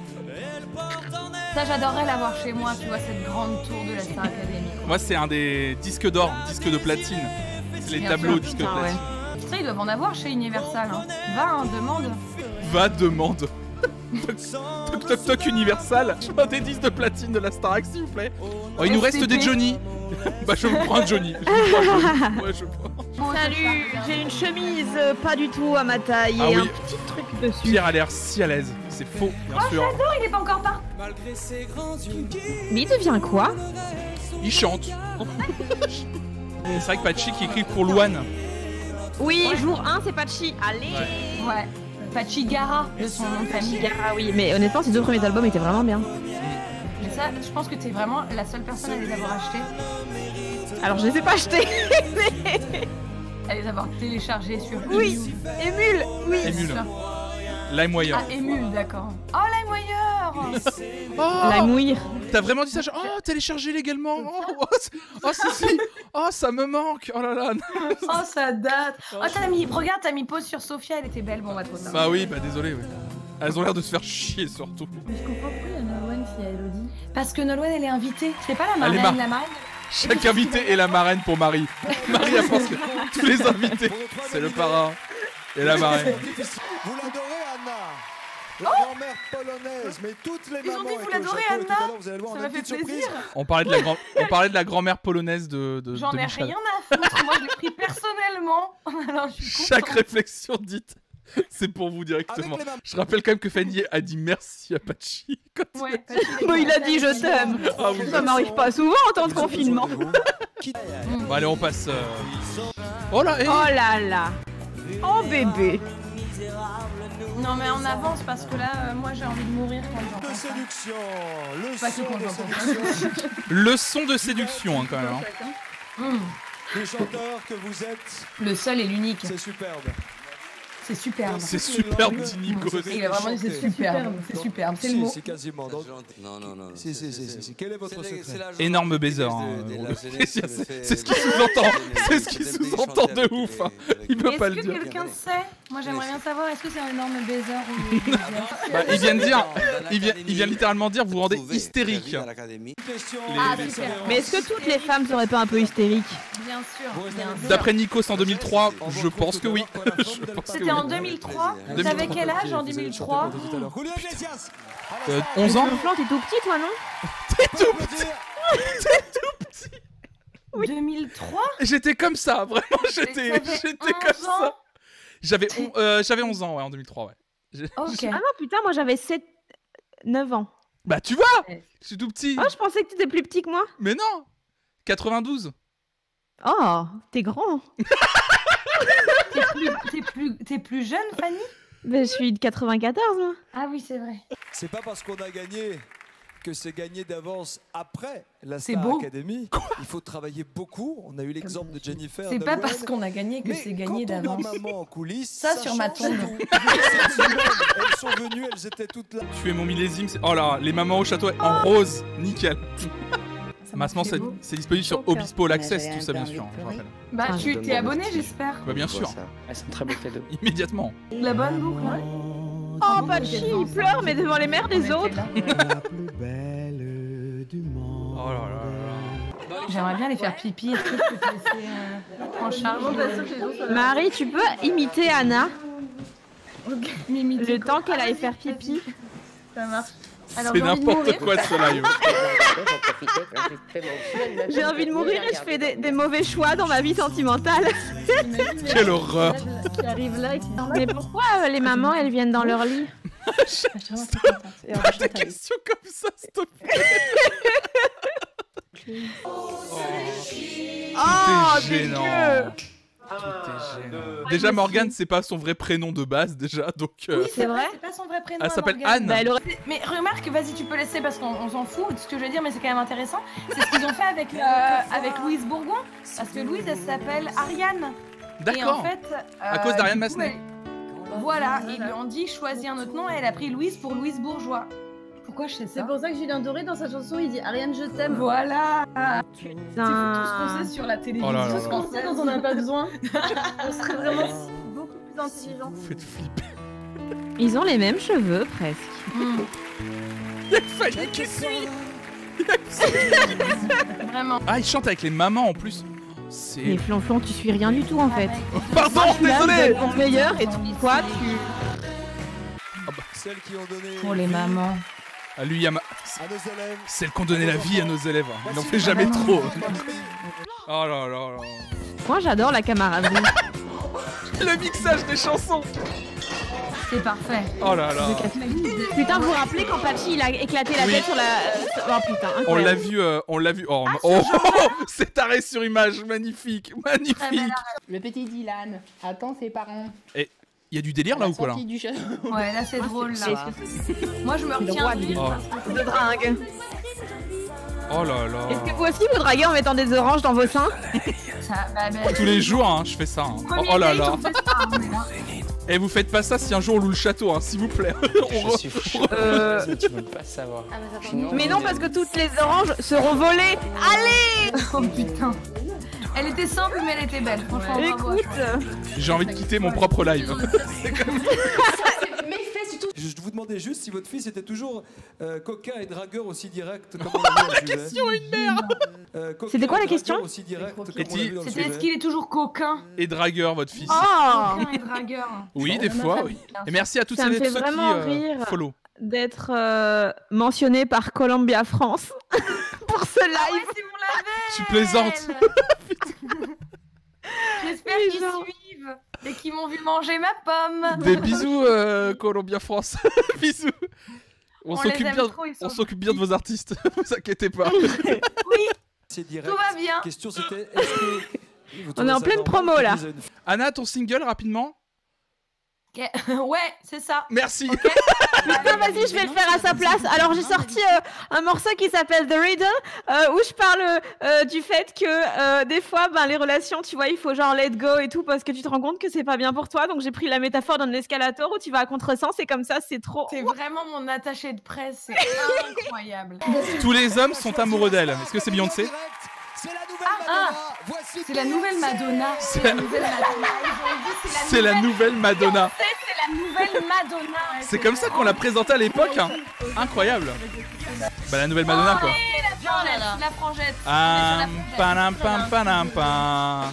Ça, j'adorerais l'avoir chez moi, tu vois, cette grande tour de la Star Academy. Moi, c'est un des disques d'or, disques de platine. C'est les tableaux disques de platine. Ça, ils doivent en avoir chez Universal. Hein. Va, demande. Va, demande. Toc toc toc Universal. Je prends des disques de platine de la Starac s'il vous plaît. Oh, il nous reste des Johnny. Bah je vous prends un Johnny. Ouais, je prends. Salut, j'ai une chemise pas du tout à ma taille et un petit truc dessus. Pierre a l'air si à l'aise. C'est faux, bien sûr. Oh j'adore, il est pas encore parti. Mais il devient quoi? Il chante. C'est vrai que Patchy qui écrit pour Luan. Oui, jour 1 c'est Patchy. Allez. Ouais. Patchy Gara de son nom de famille. Gara, oui. Mais honnêtement, ces 2 premiers albums étaient vraiment bien. Mais ça, je pense que t'es vraiment la seule personne à les avoir achetés. Alors, je les ai pas achetés. À les avoir téléchargés sur oui, Emule. Oui. Emule. LimeWire. Ah, Emule, d'accord. Oh, LimeWire. LimeWire. T'as vraiment dit ça? Oh, télécharger légalement. Oh, si. Oh, ça me manque. Oh là là. Oh, ça date. Oh, regarde, t'as mis pause sur Sophia, elle était belle. Bon, bah, trop tard. Bah oui, bah désolé. Ouais. Elles ont l'air de se faire chier surtout. Mais je comprends pourquoi il y a Nolwenn s'il y a Elodie. Parce que Nolwenn, elle est invitée. C'est pas la marraine, la marraine. Chaque invité est la marraine pour Marie. Marie, elle pense que tous les invités, c'est le parrain et la marraine. Vous l'adorez, Anna. La grand-mère polonaise, mais toutes les mamans. Ils ont dit vous l'adorez, Anna. Ça m'a fait plaisir. On parlait de la grand-mère polonaise de J'en ai Michel. rien à foutre. Moi, je l'ai pris personnellement. Alors, je suis Chaque réflexion dite, c'est pour vous directement. Je rappelle quand même que Fanny a dit merci à Patchy. Ouais, bon, il a dit je t'aime. Ah, oui, ça m'arrive pas souvent en temps de confinement. Bon, allez, on passe. Oh là, oh là là. Oh bébé. Non mais on avance parce que là, moi j'ai envie de mourir quand j'entends de séduction, le son de séduction hein, quand même. Hein. les chanteurs que vous êtes. Le seul et l'unique. C'est superbe. C'est superbe. C'est superbe, dit Nikos. Il a vraiment dit c'est superbe. C'est superbe, c'est le mot. C'est quasiment. Donc... Non. Si. Quel est votre secret? Énorme baiser. C'est ce qu'il sous-entend. C'est ce qu'il sous-entend de ouf. Il peut pas le dire. Est-ce que quelqu'un sait? Moi j'aimerais bien savoir, est-ce que c'est un énorme baiser ou... Il vient de dire, il vient littéralement dire, vous vous rendez hystérique. Mais est-ce que toutes les femmes seraient pas un peu hystériques? Bien sûr. D'après Nikos en 2003, je pense que oui. C'était en 2003. T'avais quel âge en 2003? 11 ans. T'es tout petit toi, non? T'es tout petit. T'es tout petit. Oui. 2003? J'étais comme ça, vraiment, j'étais comme ça. J'avais 11 ans, ouais, en 2003, ouais. Ok. Ah non, putain, moi j'avais 9 ans. Bah tu vois, je suis tout petit. Oh, je pensais que tu étais plus petit que moi. Mais non, 92. Oh, t'es grand. T'es plus jeune, Fanny? Ben, je suis de 94, moi. Ah oui, c'est vrai. C'est pas parce qu'on a gagné que c'est gagné d'avance après la C'est Star beau. Academy. Il faut travailler beaucoup. On a eu l'exemple de Jennifer. C'est pas Nolwenn. parce qu'on a gagné que c'est gagné Mais quand d'avance. on a maman en coulisses, Ça sur ma tombe. Elles sont venues, elles étaient toutes là. Tu es mon millésime. Oh là, les mamans au château en rose, nickel. Massement, c'est disponible sur Obispo All Access, tout ça bien sûr. Je rappelle. Bah, tu t'es abonné, j'espère. Bah bien sûr. C'est un très beau cadeau. Immédiatement. La bonne boucle, ouais. Oh, Pachi, il pleure, mais devant les mères des autres. Oh là là là. J'aimerais bien les faire pipi. Est-ce que je peux te laisser en charge? Marie, tu peux imiter Anna le temps qu'elle aille faire pipi. Ça marche. C'est n'importe quoi de ce live. J'ai envie de mourir et je fais des mauvais choix dans ma vie sentimentale. Quelle horreur. Qui arrive là et qui... Mais pourquoi les mamans elles viennent dans leur lit? Pas des questions comme ça, s'il te plaît. Oh, Tout est gênant. Déjà Morgane, c'est pas son vrai prénom de base déjà, donc. Oui, c'est vrai. C'est pas son vrai prénom. Elle s'appelle Morgane. Anne. Bah, Mais remarque, vas-y, tu peux laisser parce qu'on s'en fout de ce que je veux dire, mais c'est quand même intéressant. C'est ce qu'ils ont fait avec Louise Bourgoin, parce que Louise, elle s'appelle Ariane. D'accord. Et en fait, À cause d'Ariane du coup, Massenet. Voilà, ils lui ont dit choisis un autre nom et elle a pris Louise pour Louise Bourgeois. Pourquoi je sais ça? C'est pour ça que Julien Doré, dans sa chanson, il dit Ariane, je t'aime. Voilà. C'est tout ce qu'on sait sur la télévision. Oh là là Tout ce qu'on là. sait dont on n'a pas besoin. On serait vraiment beaucoup plus intelligent. Vous faites flipper. Ils ont les mêmes cheveux presque. Il y a Fanny qui suit. Vraiment. Ah, il chante avec les mamans en plus. C'est. Mais Flonflon, tu suis rien du tout en fait. Pardon, Moi, je suis là, désolé. vous êtes mon meilleur et toi tu. Celles qui ont donné. Pour les mamans. Ah, lui, il y a À nos élèves. celles qui ont donné la vie à nos élèves. Il n'en fait jamais trop. Oh là là là. Moi j'adore la camaraderie. Le mixage des chansons. C'est parfait. Oh là là. Putain, vous vous rappelez quand Pachi il a éclaté la Oui. tête sur la. Oh putain, incroyable. On l'a vu, on l'a vu. Oh, cet arrêt sur image, magnifique, magnifique. Le petit Dylan attend ses parents. Et il y a du délire là ou quoi là? Du château. Ouais, là c'est drôle là. Moi je me retiens. Oh. De drague. Oh là là. Est-ce que vous aussi vous draguez en mettant des oranges dans vos seins? Tous les jours, hein, je fais ça. Hein. Oh là là. Et vous faites pas ça si un jour on loue le château, hein, s'il vous plaît. Je suis fou. Tu veux pas savoir. Mais non, parce que toutes les oranges seront volées. Allez! Oh putain. Elle était simple mais elle était belle. Franchement, bravo. Écoute. J'ai envie de quitter mon propre live. Je vous demandais juste si votre fils était toujours coquin et dragueur aussi direct comme on l'a vu dans le La sujet. question est une merde. C'était quoi la question? Aussi direct comme on Et l'a vu dans le C'était sujet. est-ce qu'il est toujours coquin? Et dragueur, votre fils. Oh! Coquin et dragueur. Oui, des fois, oui. Et merci à toutes Ça me celles et fait tous ceux qui vraiment rire follow. d'être mentionné par Columbia France pour ce live. Si vous l'avez. Tu plaisantes. J'espère qu'ils suivent et qu'ils m'ont vu manger ma pomme. Des bisous, Columbia France. Bisous. On les s'occupe aime bien, trop, ils sont on s'occupe bien de vos artistes. Vous inquiétez pas. Oui, C'est direct. tout va bien. La question c'était est-ce que vous On est en trouvez ça pleine normal promo que là. vous ayez une Anna, ton single rapidement. Ouais, c'est ça. Merci. Putain, vas-y, je vais le faire à sa place. Alors, j'ai sorti un morceau qui s'appelle The Riddle, où je parle du fait que des fois, ben, les relations, tu vois, il faut genre let go et tout, parce que tu te rends compte que c'est pas bien pour toi. Donc, j'ai pris la métaphore d'un escalator où tu vas à contresens, et comme ça, c'est trop. C'est vraiment mon attaché de presse, c'est incroyable. Tous les hommes sont amoureux d'elle. Est-ce que c'est Beyoncé? C'est la nouvelle Madonna. C'est la nouvelle Madonna. C'est la nouvelle Madonna. C'est la nouvelle Madonna. C'est comme ça qu'on l'a présentée à l'époque. Hein. Incroyable. Bah la nouvelle Madonna quoi. La frangette. Ah, panam pam panam pam.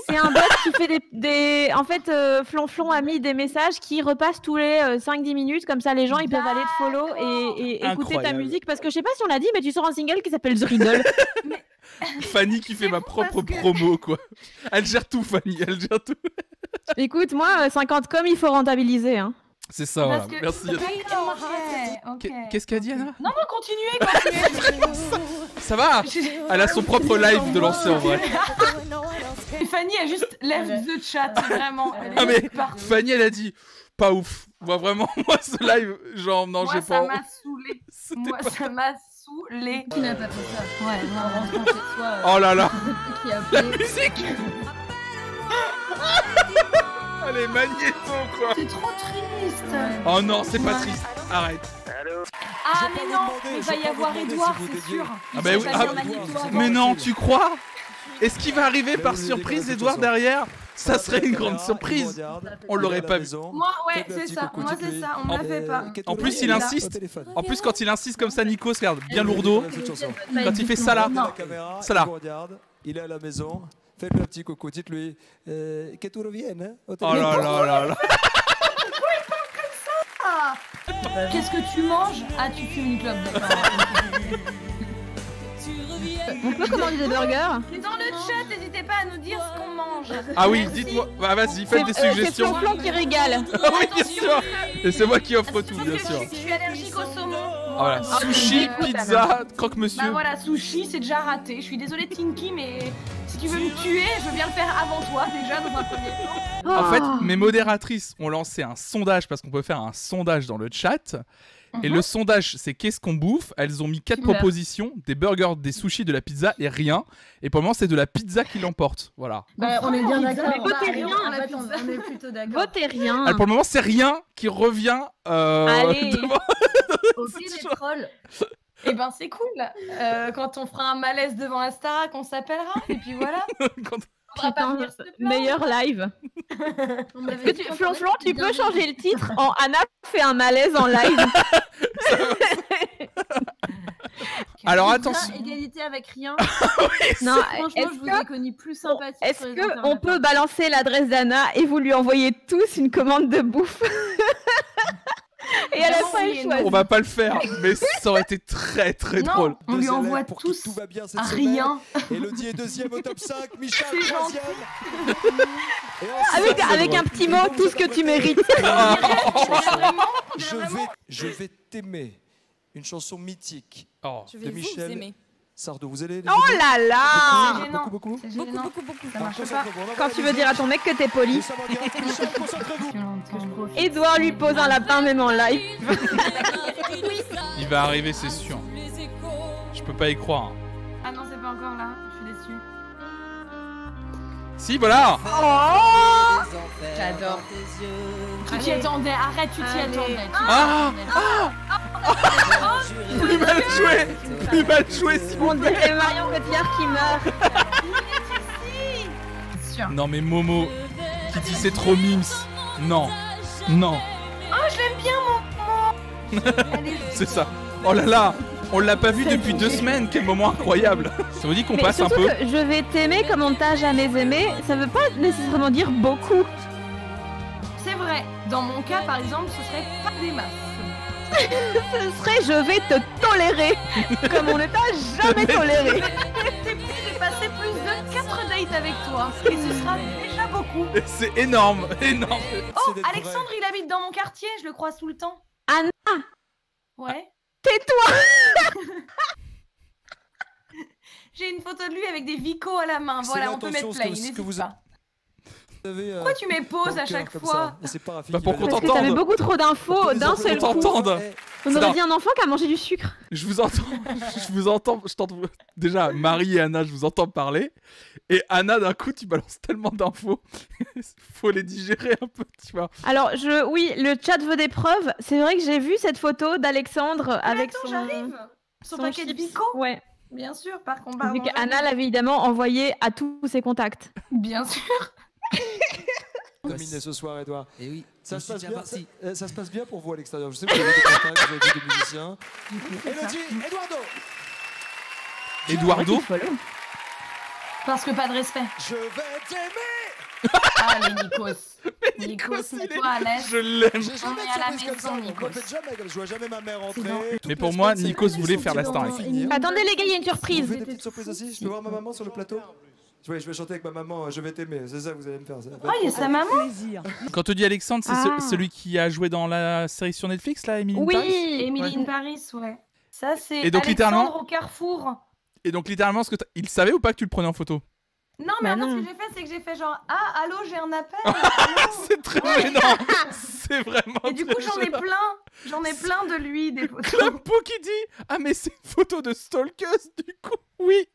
C'est un bot qui fait des... En fait, Flonflon a mis des messages qui repassent tous les 5-10 minutes. Comme ça, les gens, ils peuvent aller te follow et écouter ta musique. Parce que je sais pas si on l'a dit, mais tu sors un single qui s'appelle The Riddle. Fanny qui fait ma propre promo, quoi. Elle gère tout, Fanny, elle gère tout. Écoute, moi, 50 com, il faut rentabiliser. Hein. C'est ça, voilà. Merci. Qu'est-ce qu'a dit, Anna? Non, continuez. Ça va. Elle a son propre live de lancer, en vrai. Et Fanny a juste left the chat, vraiment. Ah mais Fanny, elle a dit, pas ouf. Moi, vraiment, moi, ce live, genre, non, j'ai pas... Moi, ça m'a saoulé. Moi, ça m'a saoulé. Qui n'a pas fait ça? Ouais, non, en rentrant chez soi. Oh là là. Qui a La musique. Elle est magnéto, quoi. C'est trop triste. Oh non, c'est pas triste. Arrête. Ah mais non, il va y avoir Edouard, c'est sûr. Ah bah oui. Mais non, tu crois? Est-ce qu'il va arriver par surprise, Edouard, derrière? Ça serait une grande surprise. On l'aurait pas vu. Moi, ouais, c'est ça. Moi, c'est ça. On me l'a fait pas. En plus, il insiste. En plus, quand il insiste comme ça, Nico, regarde, bien lourdeau. Quand il fait ça là, ça là. Il est à la maison. Faites-lui un petit coucou. Dites-lui que tu reviennes. Oh là là là là. Qu'est-ce que tu manges? Ah, tu fumes une clope, d'accord. On peut commander des burgers? Dans le chat, n'hésitez pas à nous dire ce qu'on mange. Ah oui, dites-moi. Bah vas-y, faites des suggestions. C'est Flonflon qui régale. Ah oui, bien sûr. Et c'est moi qui offre tout, bien sûr. Je suis allergique au saumon. Voilà, sushi, pizza, croque-monsieur. Bah voilà, sushi, c'est déjà raté. Je suis désolée, Tinky, mais si tu veux me tuer, je veux bien le faire avant toi, déjà, dans un premier temps. En fait, mes modératrices ont lancé un sondage, parce qu'on peut faire un sondage dans le chat. Et le sondage, c'est qu'est-ce qu'on bouffe? Elles ont mis 4 propositions, des burgers, des sushis, de la pizza et rien. Et pour le moment, c'est de la pizza qui l'emporte. Voilà. Bah, on est bien d'accord. Votez rien, on est plutôt d'accord. Votez rien. Pour le moment, c'est rien qui revient Allez. devant... Ok, les trolls. Eh ben, c'est cool. Quand on fera un malaise devant la Starac, on s'appellera. Et puis voilà. Putain, meilleur live. Flonflon, tu peux changer le titre en Anna fait un malaise en live. Alors attention. Égalité avec rien. Non, franchement, je vous ai connu plus sympathique. Est-ce qu'on peut balancer l'adresse d'Anna et vous lui envoyez tous une commande de bouffe? Et à la fin, elle choisit. On va pas le faire, mais ça aurait été très très drôle. On lui envoie tous tout va bien cette rien. Elodie est deuxième au top 5, Michel troisième. Avec un petit mot, tout ce que tu mérites. Je vais t'aimer. Une chanson mythique de Michel Sardou. Vous allez Oh là là! Beaucoup. Ça marche pas. Quand tu veux dire à ton mec que t'es poli. Edouard lui pose un lapin même en live. Il va arriver, c'est sûr. Je peux pas y croire. Ah non, c'est pas encore là. Je suis déçue. Si, voilà. Oh, j'adore. Tu t'y attendais. Arrête, tu t'y attendais. Plus mal joué. Plus mal joué, s'il vous On plaît. dirait Marion Cotillard qui meurt. Non mais Momo qui dit c'est trop mims. Non. Non. Oh, je l'aime bien, mon. C'est ça. Oh là là. On l'a pas vu depuis 2 semaines. Quel moment incroyable. Ça vous dit qu'on passe un peu? Que je vais t'aimer comme on t'a jamais aimé, ça veut pas nécessairement dire beaucoup. C'est vrai. Dans mon cas, par exemple, ce serait pas des masses. Ce serait je vais te tolérer comme on ne t'a jamais toléré. J'ai passé plus de 4 dates avec toi et ce sera déjà beaucoup. C'est énorme, énorme. Oh, Alexandre, il habite dans mon quartier, je le croise tout le temps. Anna. Ouais. Tais-toi. J'ai une photo de lui avec des Vicos à la main. Voilà, on peut mettre play. N'hésite pas. Pourquoi tu m'époses à chaque fois? Bah pour qu'on Parce que t'avais t'entende. beaucoup trop d'infos d'un seul coup. t'entende. On aurait dit un enfant qui a mangé du sucre. Je vous entends, je t'entends. Déjà, Marie et Anna, je vous entends parler. Et Anna, d'un coup, tu balances tellement d'infos. Faut les digérer un peu, tu vois. Alors, oui, le chat veut des preuves. C'est vrai que j'ai vu cette photo d'Alexandre avec son... J'arrive. Son paquet de chips. Bico. Ouais. Bien sûr, par contre. Vu qu'Anna l'avait évidemment envoyé à tous ses contacts. Bien sûr. Terminé ce soir, Edouard. Et oui, Ça se, passe bien bien, parti. ça se passe bien pour vous à l'extérieur. Je sais que vous avez des contacts, vous avez des musiciens. Elodie, Eduardo. Eduardo. Parce que pas de respect. Je vais t'aimer. Allez, Nikos. Nikos, mets-toi à l'aise. Je l'aime. J'ai On jamais est de à la surprise comme ça. maison, On Nikos. me fait jamais comme je vois jamais ma mère rentrer. Mais pour moi, Nikos voulait faire la star. Attendez les gars, il y a une Vous surprise. faites des petites surprises aussi. Je peux voir ma maman sur le plateau. Oui, je vais chanter avec ma maman. Je vais t'aimer. C'est ça que vous allez me faire. Oh, il y a sa maman. Quand tu dis Alexandre, c'est celui qui a joué dans la série sur Netflix, là, Emily in Paris. Oui, Emily in Paris, ouais. Ça, c'est Et donc, Alexandre littéralement- au Carrefour. Et donc, littéralement, il savait ou pas que tu le prenais en photo? Non, mais Bah en fait, ce non. que j'ai fait, c'est que j'ai fait genre ah, allô, j'ai un appel. C'est très gênant. C'est vraiment. Et du coup, très j'en ai gênant. plein. J'en ai plein de lui, des photos. Clampo qui dit ah mais c'est une photo de stalkeuse du coup. Oui.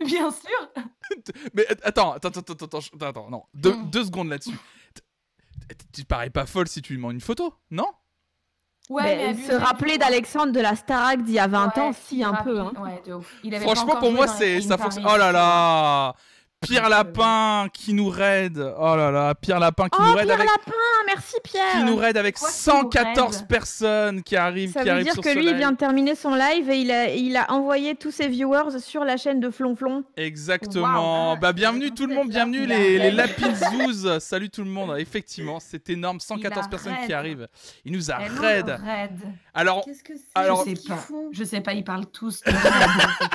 Bien sûr. Mais attends, non. Deux secondes là-dessus. Tu parais pas folle si tu lui demandes une photo, non? Mais se rappeler d'Alexandre de la Starac d'il y a 20 ans, si, un peu. Hein. Ouais, de ouf. Il avait Franchement, pas encore pour moi, joué dans c'est In ça Paris. fonctionne. Oh là là, Pierre Lapin qui nous raide. Oh là là, Pierre Lapin qui nous raide Pierre avec. Lapin, merci Pierre. Qui nous raide avec Quoi qui 114 nous raide personnes qui arrivent, Ça qui veut arrivent dire sur que ce lui, il live. vient de terminer son live et il a envoyé tous ses viewers sur la chaîne de Flonflon. Exactement. Wow. Bah bienvenue tout le monde, bienvenue les Lapinzouz. Salut tout le monde. Effectivement, c'est énorme, 114 personnes qui arrivent. Il nous a raid. Alors, Qu'est-ce que c'est? alors, Je sais pas, ils parlent tous.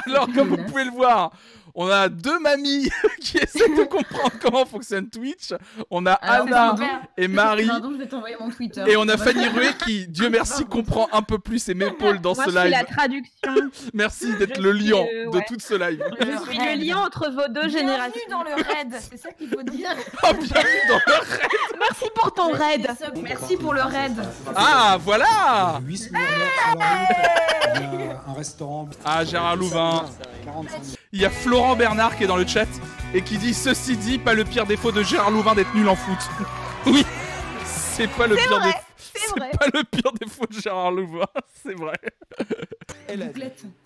alors comme vous pouvez le voir, on a deux mamies qui essaient de comprendre comment fonctionne Twitch. On a Anna et Marie. Pardon, je vais t'envoyer mon Twitter. Et on a Fanny Rué qui, Dieu merci, comprend un peu plus et m'épaule dans Moi, ce je suis live. la traduction. Merci d'être le lion de ouais. tout ce live. Je suis le lien entre vos deux générations. Bienvenue dans le raid, c'est ça qu'il faut dire. Oh, bienvenue dans le raid. Merci pour ton raid. Merci pour le raid. Ah, voilà. Un restaurant. Ah, Gérard Louvain. Il y a Florent Bernard qui est dans le chat et qui dit ceci dit, pas le pire défaut de Gérard Louvain d'être nul en foot. Oui, c'est pas le pire défaut. C'est pas le pire défaut de Gérard Louvain, c'est vrai.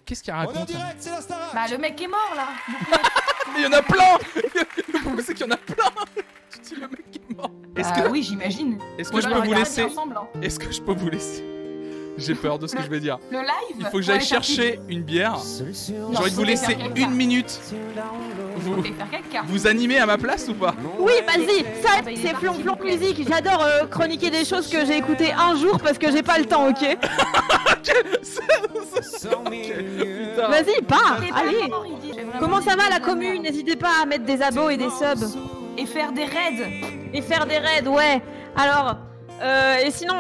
Qu'est-ce qu'il raconte? Bah, le mec est mort là. Mais il y en a plein. Le problème c'est qu'il y en a plein. Tu dis le mec est mort. Oui, j'imagine. Est-ce On que je va peux vous regarder laisser ensemble, hein. Est-ce que je peux vous laisser? J'ai peur de ce que je vais dire. Le live. Il faut que j'aille chercher une bière. J'ai envie de vous laisser une minute. Vous animez à ma place ou pas? Oui, vas-y, ça c'est Flonflon Musique. J'adore chroniquer des choses que j'ai écoutées un jour parce que j'ai pas le temps, ok? Vas-y, pars, allez. Comment ça va la commune? N'hésitez pas à mettre des abos et des subs. Et faire des raids. Et faire des raids, ouais. Alors, et sinon,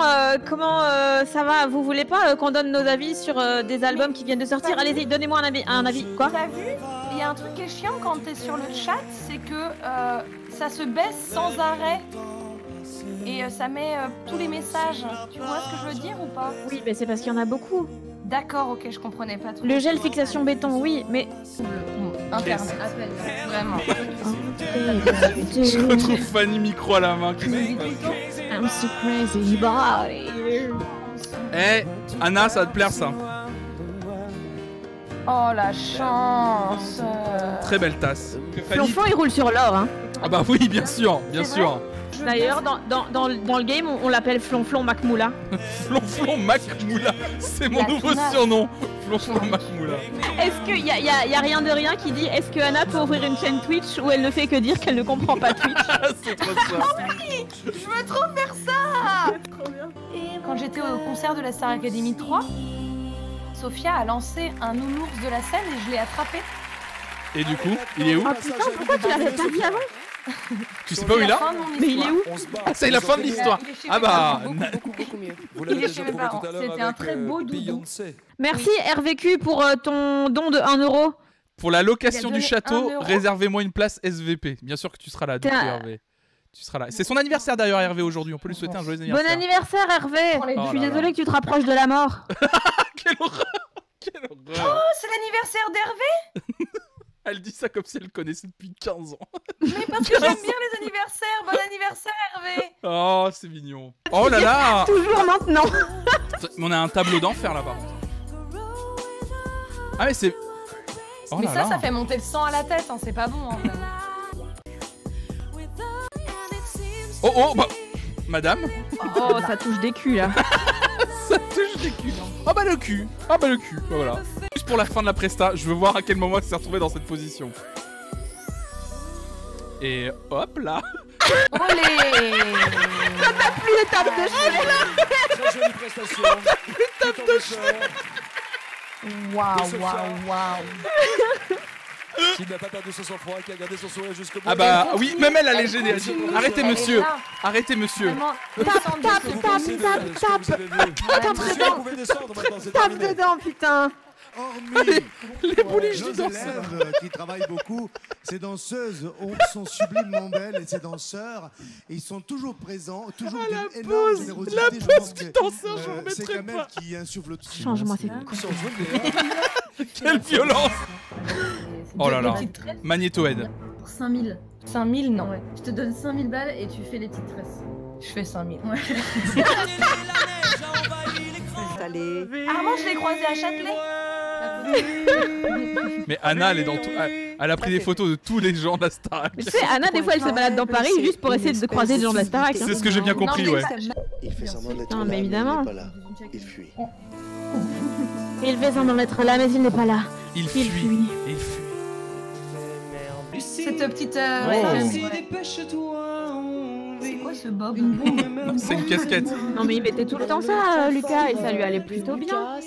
comment ça va? Vous voulez pas qu'on donne nos avis sur des albums qui viennent de sortir? Allez-y, donnez-moi un avis. Quoi? T'as vu? Il y a un truc qui est chiant quand t'es sur le chat, c'est que ça se baisse sans arrêt. Et ça met tous les messages. Tu vois ce que je veux dire ou pas? Oui, mais c'est parce qu'il y en a beaucoup. D'accord, ok, je comprenais pas tout. Le gel fixation béton, oui, mais... Interne, appel, vraiment. Je retrouve Fanny micro à la main. I'm so crazy boy. Eh, Anna, ça va te plaire ça. Oh la chance. Très belle tasse. Flonflon, il roule sur l'or, hein. Ah bah oui, bien sûr, bien sûr. D'ailleurs, dans le game, on l'appelle Flonflon Macmoula. Flonflon Macmoula, c'est mon nouveau surnom. Flonflon Macmoula. Est-ce qu'il y a rien de rien qui dit est-ce que Anna peut ouvrir une chaîne Twitch où elle ne fait que dire qu'elle ne comprend pas Twitch? C'est trop ça. Oh oui, je veux trop faire ça. Trop bien. Quand j'étais au concert de la Star Academy 3, Sophia a lancé un nounours de la scène et je l'ai attrapé. Et du coup, il est où? Oh putain, pourquoi tu l'avais pas dit avant? Tu sais pas où il est? Mais il est où? Ah, c'est la fin de l'histoire. Ah bah. Beaucoup mieux. Il est chez mes parents. C'était un très beau doudou. Merci RVQ pour ton don de 1 euro. Pour la location du donné château, 1 euro. réservez-moi une place SVP. Bien sûr que tu seras là, du coup, Hervé. Tu seras là. C'est son anniversaire d'ailleurs, Hervé, aujourd'hui. On peut lui souhaiter un joyeux anniversaire. Bon anniversaire, Hervé. Oh Je suis là désolée que tu te rapproches de la mort. Quelle horreur. Oh, c'est l'anniversaire d'Hervé. Elle dit ça comme si elle connaissait depuis 15 ans. Mais parce que j'aime bien les anniversaires. Bon anniversaire, Hervé. Oh, c'est mignon. Oh là là. Toujours maintenant. On a un tableau d'enfer là, par contre. Ah mais c'est... Oh mais là ça là. fait monter le sang à la tête, hein, c'est pas bon. Hein, Oh oh, bah... Madame. Oh, ça touche des culs là. Ça touche des culs. Ah bah le cul. Ah bah le cul. Bah, voilà. Juste pour la fin de la presta, je veux voir à quel moment elle s'est retrouvée dans cette position. Et hop là. Olé. Ça t'a plus les tapes de cheveux. Très jolie prestation. Les tapes de cheveux. Waouh. Qui n'a pas perdu son sang-froid, qui a gardé son sourire jusqu'au bout. Ah bah oui, même elle est gênée. Elle dit, continue. arrêtez Elle est monsieur. là. Arrêtez monsieur. Tape dedans, putain. Hormis les bouliches nos du danseur. élèves qui travaillent beaucoup, ces danseuses sont sublimement belles et ces danseurs, ils sont toujours présents, toujours d'une énorme générosité. La Je pose pense du que, danseur, je remettrai c'est Kamel pas. qui insuffle tout. Change-moi ces Quelle violence. Oh là là. Magnétoed. Pour 5000. 5000, non. Ouais. Je te donne 5000 balles et tu fais les petites tresses. Je fais 5000. Ouais. Allez. Ah, moi je l'ai croisé à Châtelet. Mais Anna, elle est dans tout. Elle a pris des photos de tous les gens de la Starac. Mais tu sais, Anna, des fois, elle se balade dans Paris juste pour essayer de croiser des gens de la Starac. C'est ce que j'ai bien compris, ouais. Il fait semblant d'être Non, là, mais il évidemment. n'est pas là. Il fuit. Il fait semblant d'être là, mais il n'est pas là. Il fuit. Il fuit. Cette petite. C'est quoi ce bob? C'est une casquette. Non, mais il mettait tout le temps ça, Lucas, et ça lui allait plutôt bien.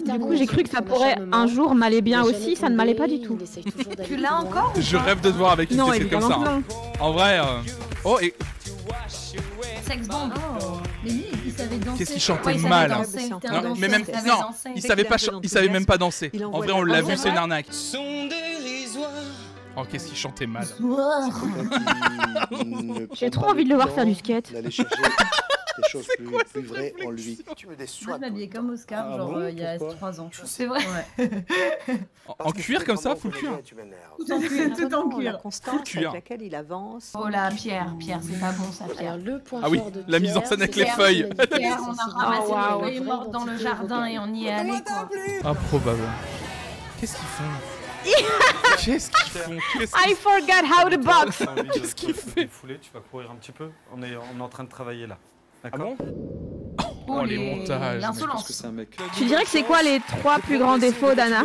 Du coup, j'ai cru que ça pourrait un jour m'aller bien aussi, ça ne m'allait pas du tout. Tu l'as encore? Je rêve de te voir avec une Non, casquette comme ça. évidemment hein. que En vrai. Oh, et Sex bomb. Mais lui, il savait danser. qu'est-ce qu'il chantait Ouais, il savait mal. danser. C'était un Non, danseur. mais même Il savait non, danser. il savait pas, il savait même pas danser. En vrai, on l'a vu, c'est une arnaque. Oh, qu'est-ce qu'il chantait mal. J'ai trop envie de le voir faire du skate. D'aller chercher des choses plus vraies en lui. Tu me Moi, déçois. je m'habillais comme Oscar, Ah genre bon, il y a pourquoi 3 ans. C'est vrai. Ouais. En cuir comme ça, full cuir. Tu m'énerves. Tout en cuir, tout en La cuir. constance cuir. avec laquelle il avance. Oh là, Pierre, c'est pas bon ça, Pierre. Alors, le point Ah oui, fort de la mise en Pierre, scène avec c'est les sa feuilles. sensibilité, Pierre, on a sensibilité, ramassé Oh, waouh. les feuilles mortes dans le jardin et on y est allé quoi. Improbable. Qu'est-ce qu'ils font? Qu'est-ce qu'ils font? I forgot how to box. Qu'est-ce qu'il fait? Foulée, tu vas courir un petit peu. On est en train de travailler là. Ah D'accord. Oh, les montages. L'insolence. c'est un mec. Tu dirais que c'est quoi les 3 plus grands défauts d'Anna?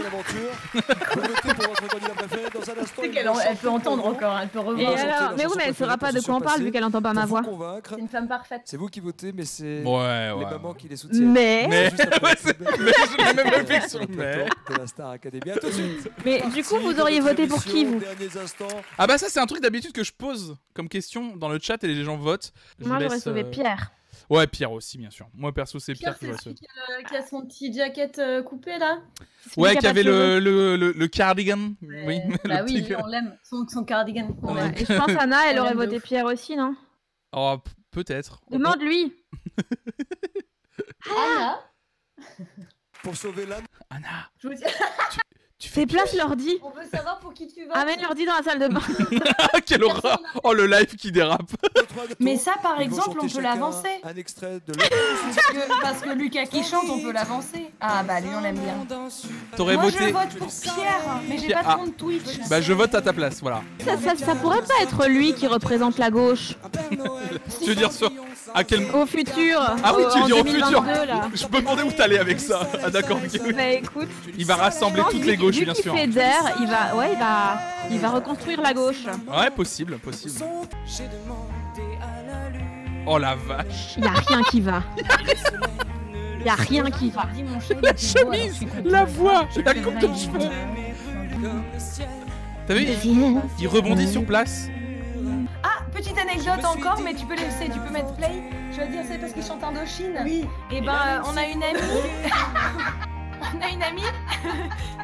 C'est qu'elle elle peut entendre encore, elle peut Et revoir. alors, mais oui, mais elle saura pas de quoi on parle vu qu'elle entend pas ma voix. C'est une femme parfaite. C'est vous qui votez, mais c'est Ouais, les ouais. mamans qui les soutiennent. Mais, Mais, Juste après, ouais, mais j'ai la même réflexion. Mais. de la Star Academy. À tout de suite. mais du coup, vous auriez voté pour qui, vous? Derniers instants. Ah bah ça c'est un truc d'habitude que je pose comme question dans le chat et les gens votent. Je Moi, vous j'aurais laisse, sauvé Pierre. Ouais, Pierre aussi bien sûr. Moi perso c'est Pierre, Pierre que c'est j'aurais sauvé. celui qui a son petit jacket coupé là. Ouais, qui avait le cardigan. Oui. Bah le oui, petit- on l'aime. Son cardigan, on Ouais. l'aime. Et je pense Anna, elle On aurait l'aime de voté ouf. Pierre aussi, non? Oh, peut-être. Demande-lui. Anna, Pour sauver l'âme. Anna, je vous dis, tu fais Déplace l'ordi. on veut savoir pour qui tu vas. Amène l'ordi dans la salle de bain. quelle horreur. Oh le live qui dérape. Mais ça, par Ils vont exemple, on chanter peut chacun l'avancer. Un extrait de Parce que Lucas qui chante, on peut l'avancer. Ah bah lui, on l'aime bien. T'aurais Moi, voté. je vote pour Pierre, mais j'ai Pierre, pas de compte Twitch. Bah je vote à ta place, voilà. Ça pourrait pas être lui qui représente la gauche. Tu veux dire sur à quel Au futur. Ah oui, tu veux en dire au futur. 2022, là. Je me demandais où t'allais avec ça. Ah d'accord. ok. Bah écoute, Il va rassembler toutes les gauches, vu bien qu'il sûr. fait d'air, il va reconstruire la gauche. Ouais, possible. Oh la vache. Y a rien qui va. Y a rien qui va. Dis mon chat, il La a plus de voix, alors je chemise, suis contente. la voix, Je la fais coupe de vraiment, cheveux. franchement. T'as vu? Il rebondit sur place. Ah, petite anecdote encore, mais tu peux laisser, tu peux mettre play. Je veux dire, c'est parce qu'il chante Indochine. Oui. Et ben, on a une amie. On a une amie,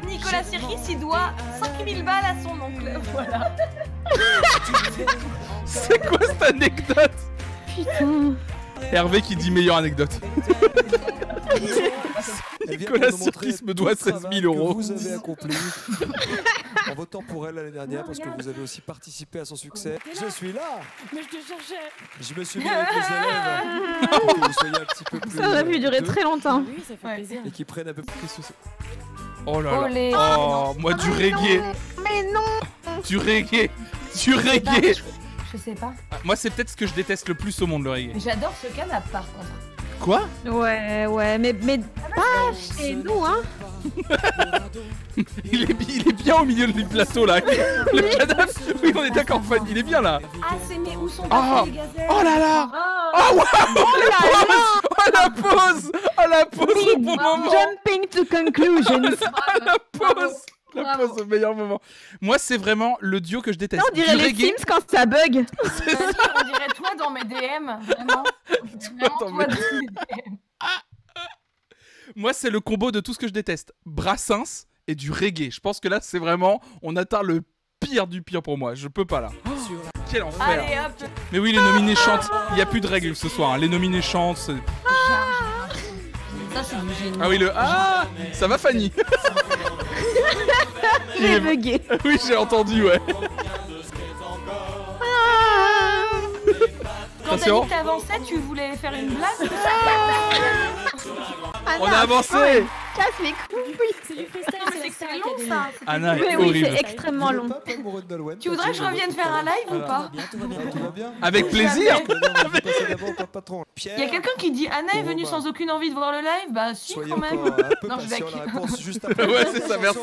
Nicolas Sirkis, il doit 5000 balles à son oncle. Voilà. C'est quoi cette anecdote? Putain. Hervé qui dit meilleure anecdote. Nicolas Sirkis me doit 16 000 euros. Vous avez accompli en votant pour elle l'année dernière parce que vous avez aussi participé à son succès. Je suis là. Mais je te cherchais. Je me suis mis avec les élèves pour que vous soyez un petit peu plus. Ça aurait pu durer très longtemps. Oui, ça fait plaisir. Et qui prennent un peu plus. Oh là là. Olé. Oh, moi du reggae. Mais non. Du reggae. Du reggae. Je sais pas. Moi c'est peut-être ce que je déteste le plus au monde, le reggae. Mais j'adore ce canapé par contre. Quoi? Ouais, mais pas chez nous, hein. il est bien au milieu du plateau là. Le cadavre. Oui, on est d'accord, Fanny, il est bien là. Ah, c'est mais où sont Oh, les gazelles? oh là là. Oh waouh. Oh la pause. Oh la pause au bon moment. Jumping to conclusions. La pause. La pause au meilleur moment. Moi, c'est vraiment le duo que je déteste. Non, on dirait les Sims quand ça bug. On dirait toi dans mes DM, vraiment. Vraiment dans toi mes- dans mes DM. Moi, c'est le combo de tout ce que je déteste. Brassens et du reggae. Je pense que là, c'est vraiment... On atteint le pire du pire pour moi. Je peux pas là. Quel enfer. Allez hop. Mais oui, les nominés chantent. Il n'y a plus de règles ce soir. Hein. Les nominés chantent. Ça c'est du génie. Ah oui, le... Ah, ça va, Fanny? J'ai bugué. Oui, j'ai entendu, ouais. Quand t'as dit que t'avançais, tu voulais faire une blague? On a avancé. Casse les couilles. C'est du freestyle, C'est long ça. Anna est Mais oui, horrible. c'est extrêmement long. Tu voudrais que je revienne faire un live ou pas? Avec plaisir. Il y a quelqu'un qui dit Anna est venue sans aucune envie de voir le live? Bah si quand même. Non, je vais La réponse juste après. Ouais, c'est ça, merci.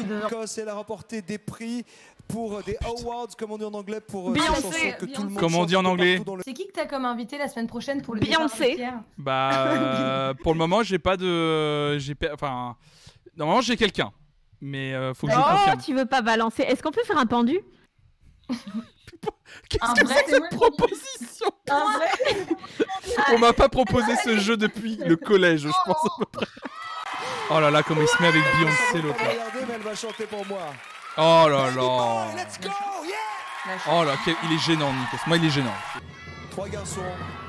L'Écosse, elle a remporté des prix pour des awards, comme on dit en anglais, pour Beyoncé. chansons que tout le monde Comment on dit en chante anglais? partout dans le- C'est qui que t'as comme invité la semaine prochaine pour le Beyoncé. départ de Pierre? Bah, pour le moment, j'ai pas de... Enfin... Normalement, j'ai quelqu'un. Mais faut que je Oh, confirme. tu veux pas balancer. Est-ce qu'on peut faire un pendu? Qu'est-ce que c'est que cette proposition? Un vrai. On m'a pas proposé ce jeu depuis le collège, je pense à peu près. Oh là là, comment il se met avec Beyoncé l'autre. Regardez, mais elle va chanter pour moi. Oh là là. Let's go, yeah! Oh là, il est gênant, Nikos. Moi, il est gênant. 3 garçons.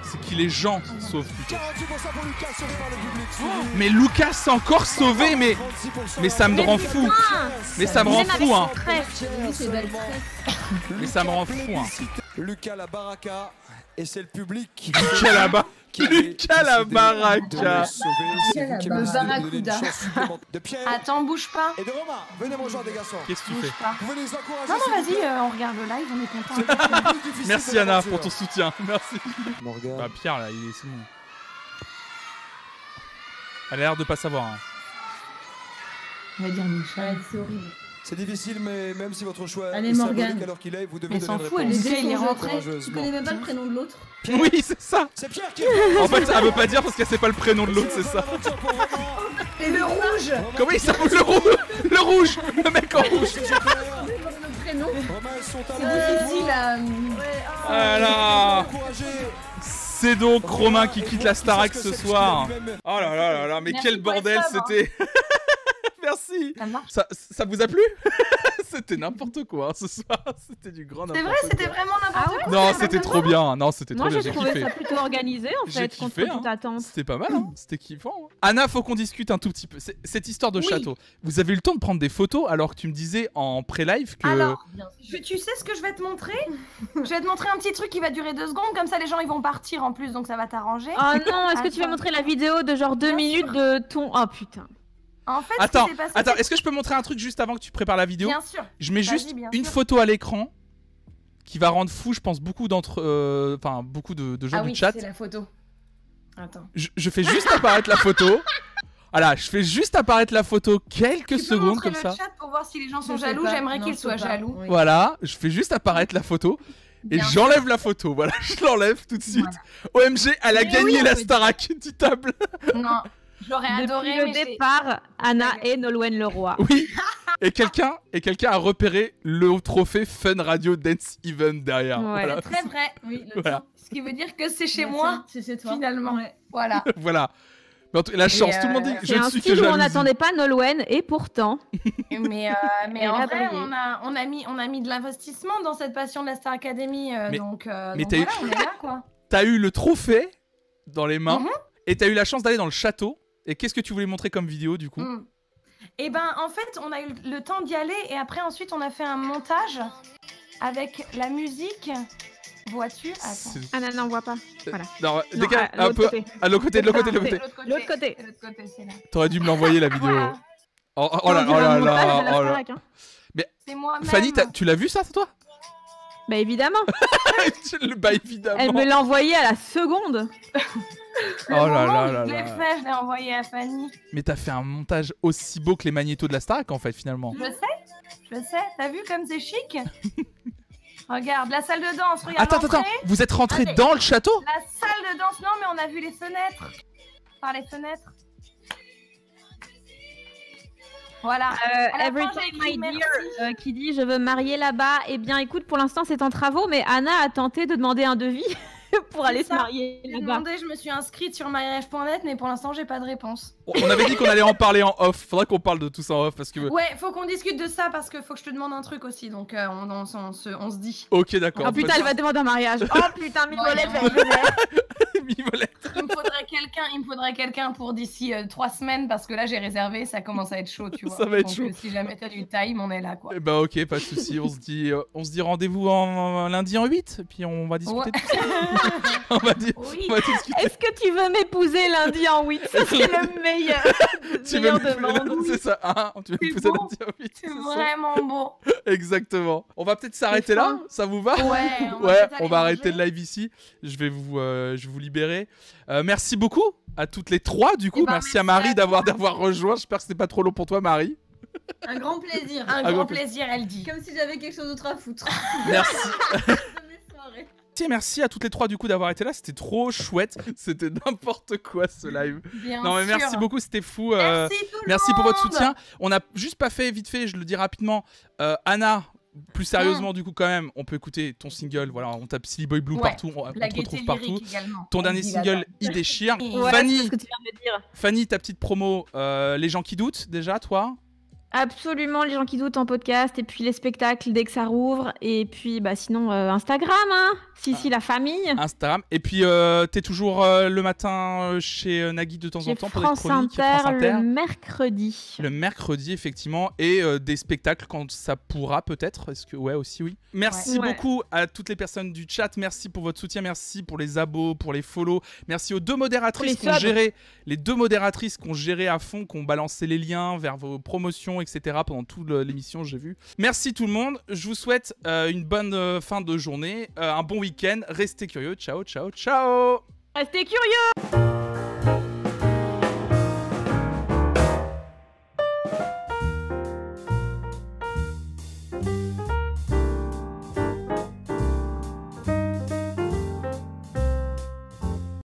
C'est qu'il est gentil, sauf plutôt. 48% pour Lucas, sauvé par le public. Mais Lucas s'est encore sauvé, mais ça me rend fou. Mais ça me rend fou, hein. Mais ça me rend fou, hein. Lucas la baraka, et c'est le public qui Lucas là-bas. Lucas la baraka. de Pierre Attends, bouge pas. et de Romain. Venez me rejoindre, les garçons. Qu'est-ce que tu fais? Vous venez les encourager. Non, non, s'il vous vas-y, plaît. on regarde le live, on est content. Merci Anna pour ton soutien. Merci. Morgane. Bah Pierre là, c'est bon. Elle a l'air de pas savoir. Hein. On va dire Michel. C'est horrible. C'est difficile, mais même si votre choix Allez, est Morgane. symbolique alors qu'il est, vous devez Mais donner s'en une fout, réponse. elle est il est rentré. Tu Courageusement. connais même pas le prénom de l'autre. Oui, c'est ça. C'est Pierre qui En fait, elle veut pas dire parce qu'elle sait pas le prénom de l'autre, c'est ça. Et le rouge. Comment il s'appelle le rouge? Le rouge. Le mec en rouge. Le prénom. C'est difficile à. Voilà. C'est donc Romain qui quitte la Starac ce soir. Oh là là là là, mais Merci quel pour les bordel subs, hein. c'était. Merci. Ça marche. Ça vous a plu? C'était n'importe quoi hein, ce soir. C'était du grand C'est n'importe vrai, quoi. c'était vraiment n'importe quoi. Non, c'était trop bien. Non, c'était trop Moi, bien. j'ai J'ai trouvé kiffé. ça plutôt organisé en J'ai fait, kiffé, contre toute attente. C'était pas mal, hein. C'était kiffant. Hein. Anna, faut qu'on discute un tout petit peu. Cette histoire de château. Vous avez eu le temps de prendre des photos alors que tu me disais en pré-live que. Alors, tu sais ce que je vais te montrer? Je vais te montrer un petit truc qui va durer 2 secondes, comme ça les gens ils vont partir en plus, donc ça va t'arranger. Oh non, est-ce que tu vas montrer la vidéo de genre 2 minutes de ton... Oh putain. En fait, Attends, ce qui s'est passé, attends, est-ce que je peux montrer un truc juste avant que tu prépares la vidéo? Bien sûr. Je mets Vas-y, juste bien une sûr. photo à l'écran qui va rendre fou, je pense, beaucoup beaucoup de gens Ah du oui, chat. c'est la photo. Attends. Je fais juste apparaître la photo. Voilà, je fais juste apparaître la photo quelques Tu peux secondes montrer comme le ça. chat pour voir si les gens sont Je sais jaloux. pas. J'aimerais Non, qu'ils je soient peux pas. jaloux. Oui. Voilà, je fais juste apparaître la photo. Et Bien j'enlève la photo, voilà, je l'enlève tout de suite. OMG, elle a gagné la Starac du table. Non, j'aurais adoré. Depuis mais le j'ai- départ, Anna et Nolwenn Leroy. Oui. Et quelqu'un a repéré le trophée Fun Radio Dance Event derrière. Ouais. Voilà. Très vrai. Oui, Voilà. Ce qui veut dire que c'est chez Bah, moi, tiens, c'est chez toi. finalement. Ouais. Voilà. Voilà. La chance, tout le monde dit je C'est ne un suis que style où on jalousie. n'attendait pas Nolwenn et pourtant. Mais Elle en a vrai, brillé. on a mis de l'investissement dans cette passion de la Star Academy. Donc t'as voilà, eu- on est là, quoi. T'as eu le trophée dans les mains Mhm. et t'as eu la chance d'aller dans le château. Et qu'est-ce que tu voulais montrer comme vidéo du coup? Et ben, en fait, on a eu le temps d'y aller et après, ensuite, on a fait un montage avec la musique. Vois-tu? Attends. Ah non, on voit pas. Voilà. Non, Non, décale à un l'autre peu. côté. À l'autre côté, de l'autre côté, de l'autre côté. L'autre côté. L'autre côté, c'est là. T'aurais dû me l'envoyer la vidéo. Voilà. Oh là là là là. Mais C'est moi-même. Fanny, tu l'as vu ça, c'est toi? Bah évidemment. Bah évidemment. Elle me l'a envoyé à la seconde. Oh là là là Je l'ai là. fait, je l'ai envoyé à Fanny. Mais t'as fait un montage aussi beau que les magnétos de la Starac en fait finalement. Je sais. T'as vu comme c'est chic? Regarde, la salle de danse, regarde. Attends, l'entrée. vous êtes rentré Allez. dans le château? La salle de danse, non, mais on a vu les fenêtres. Par les fenêtres. Voilà. À la Every fin, j'ai time écrit my merci. dear qui dit je veux me marier là-bas. Eh bien écoute, pour l'instant c'est en travaux, mais Anna a tenté de demander un devis pour aller se ça. marier J'ai là-bas. demandé, je me suis inscrite sur mariage.net, mais pour l'instant, j'ai pas de réponse. On avait dit qu'on allait en parler en off. Faudrait qu'on parle de tout ça en off parce que. Ouais, faut qu'on discute de ça parce que faut que je te demande un truc aussi, donc on se dit. Ok, d'accord. Oh putain, elle va demander un mariage. Oh putain, Mimolette va être vénère. Il me faudrait quelqu'un pour d'ici 3 semaines parce que là j'ai réservé, ça commence à être chaud, tu vois. Ça va être Donc, chaud. si jamais t'as du time, on est là, quoi. Eh bah ok, pas de soucis. On se dit rendez-vous en lundi en 8 et puis on va discuter Ouais. de tout ça. on va discuter. Est-ce que tu veux m'épouser lundi en 8? Ça serait le meilleur. Tu veux meilleure me- demande. C'est ça, hein, tu veux me poser lundi en 8. C'est vraiment beau. Exactement. On va peut-être s'arrêter là, ça vous va? Ouais, on va Ouais, peut-être on aller va arrêter manger. le live ici. Je vais vous libérer. Merci beaucoup à toutes les trois du coup. Eh ben, merci à Marie d'avoir rejoint. J'espère que c'était pas trop long pour toi, Marie. Un grand plaisir. Un grand grand plaisir, elle dit. Comme si j'avais quelque chose d'autre à foutre. Merci. De mes soirées. Merci à toutes les trois du coup d'avoir été là. C'était trop chouette. C'était n'importe quoi ce live. Bien Non mais sûr. merci beaucoup, c'était fou. Merci tout le merci pour votre monde. soutien. On a juste pas fait vite fait, je le dis rapidement. Anna. Plus sérieusement, du coup, quand même, on peut écouter ton single. Voilà, on tape Silly Boy Blue Ouais, partout, on la te gaieté retrouve partout. lyrique également. Ton Elle dernier dit single, là-bas. il déchire. Ouais, Fanny, c'est ce que tu viens de me dire. Fanny, ta petite promo, les gens qui doutent déjà, toi. Absolument, les gens qui doutent en podcast, et puis les spectacles dès que ça rouvre, et puis bah sinon Instagram, hein. Si, la famille. Instagram. Et puis, t'es toujours le matin chez Nagui de temps en Chez temps pour des France chroniques. Inter, le mercredi. Le mercredi, effectivement. Et des spectacles quand ça pourra, peut-être. Est-ce que, ouais, aussi, oui. Merci Ouais. beaucoup à toutes les personnes du chat. Merci pour votre soutien. Merci pour les abos, pour les follow. Merci aux deux modératrices Pour les subs. les deux modératrices qui ont géré à fond, qui ont balancé les liens vers vos promotions, etc. pendant toute l'émission, j'ai vu. Merci tout le monde. Je vous souhaite une bonne fin de journée, un bon week-end. Restez curieux. Ciao, ciao, ciao. Restez curieux.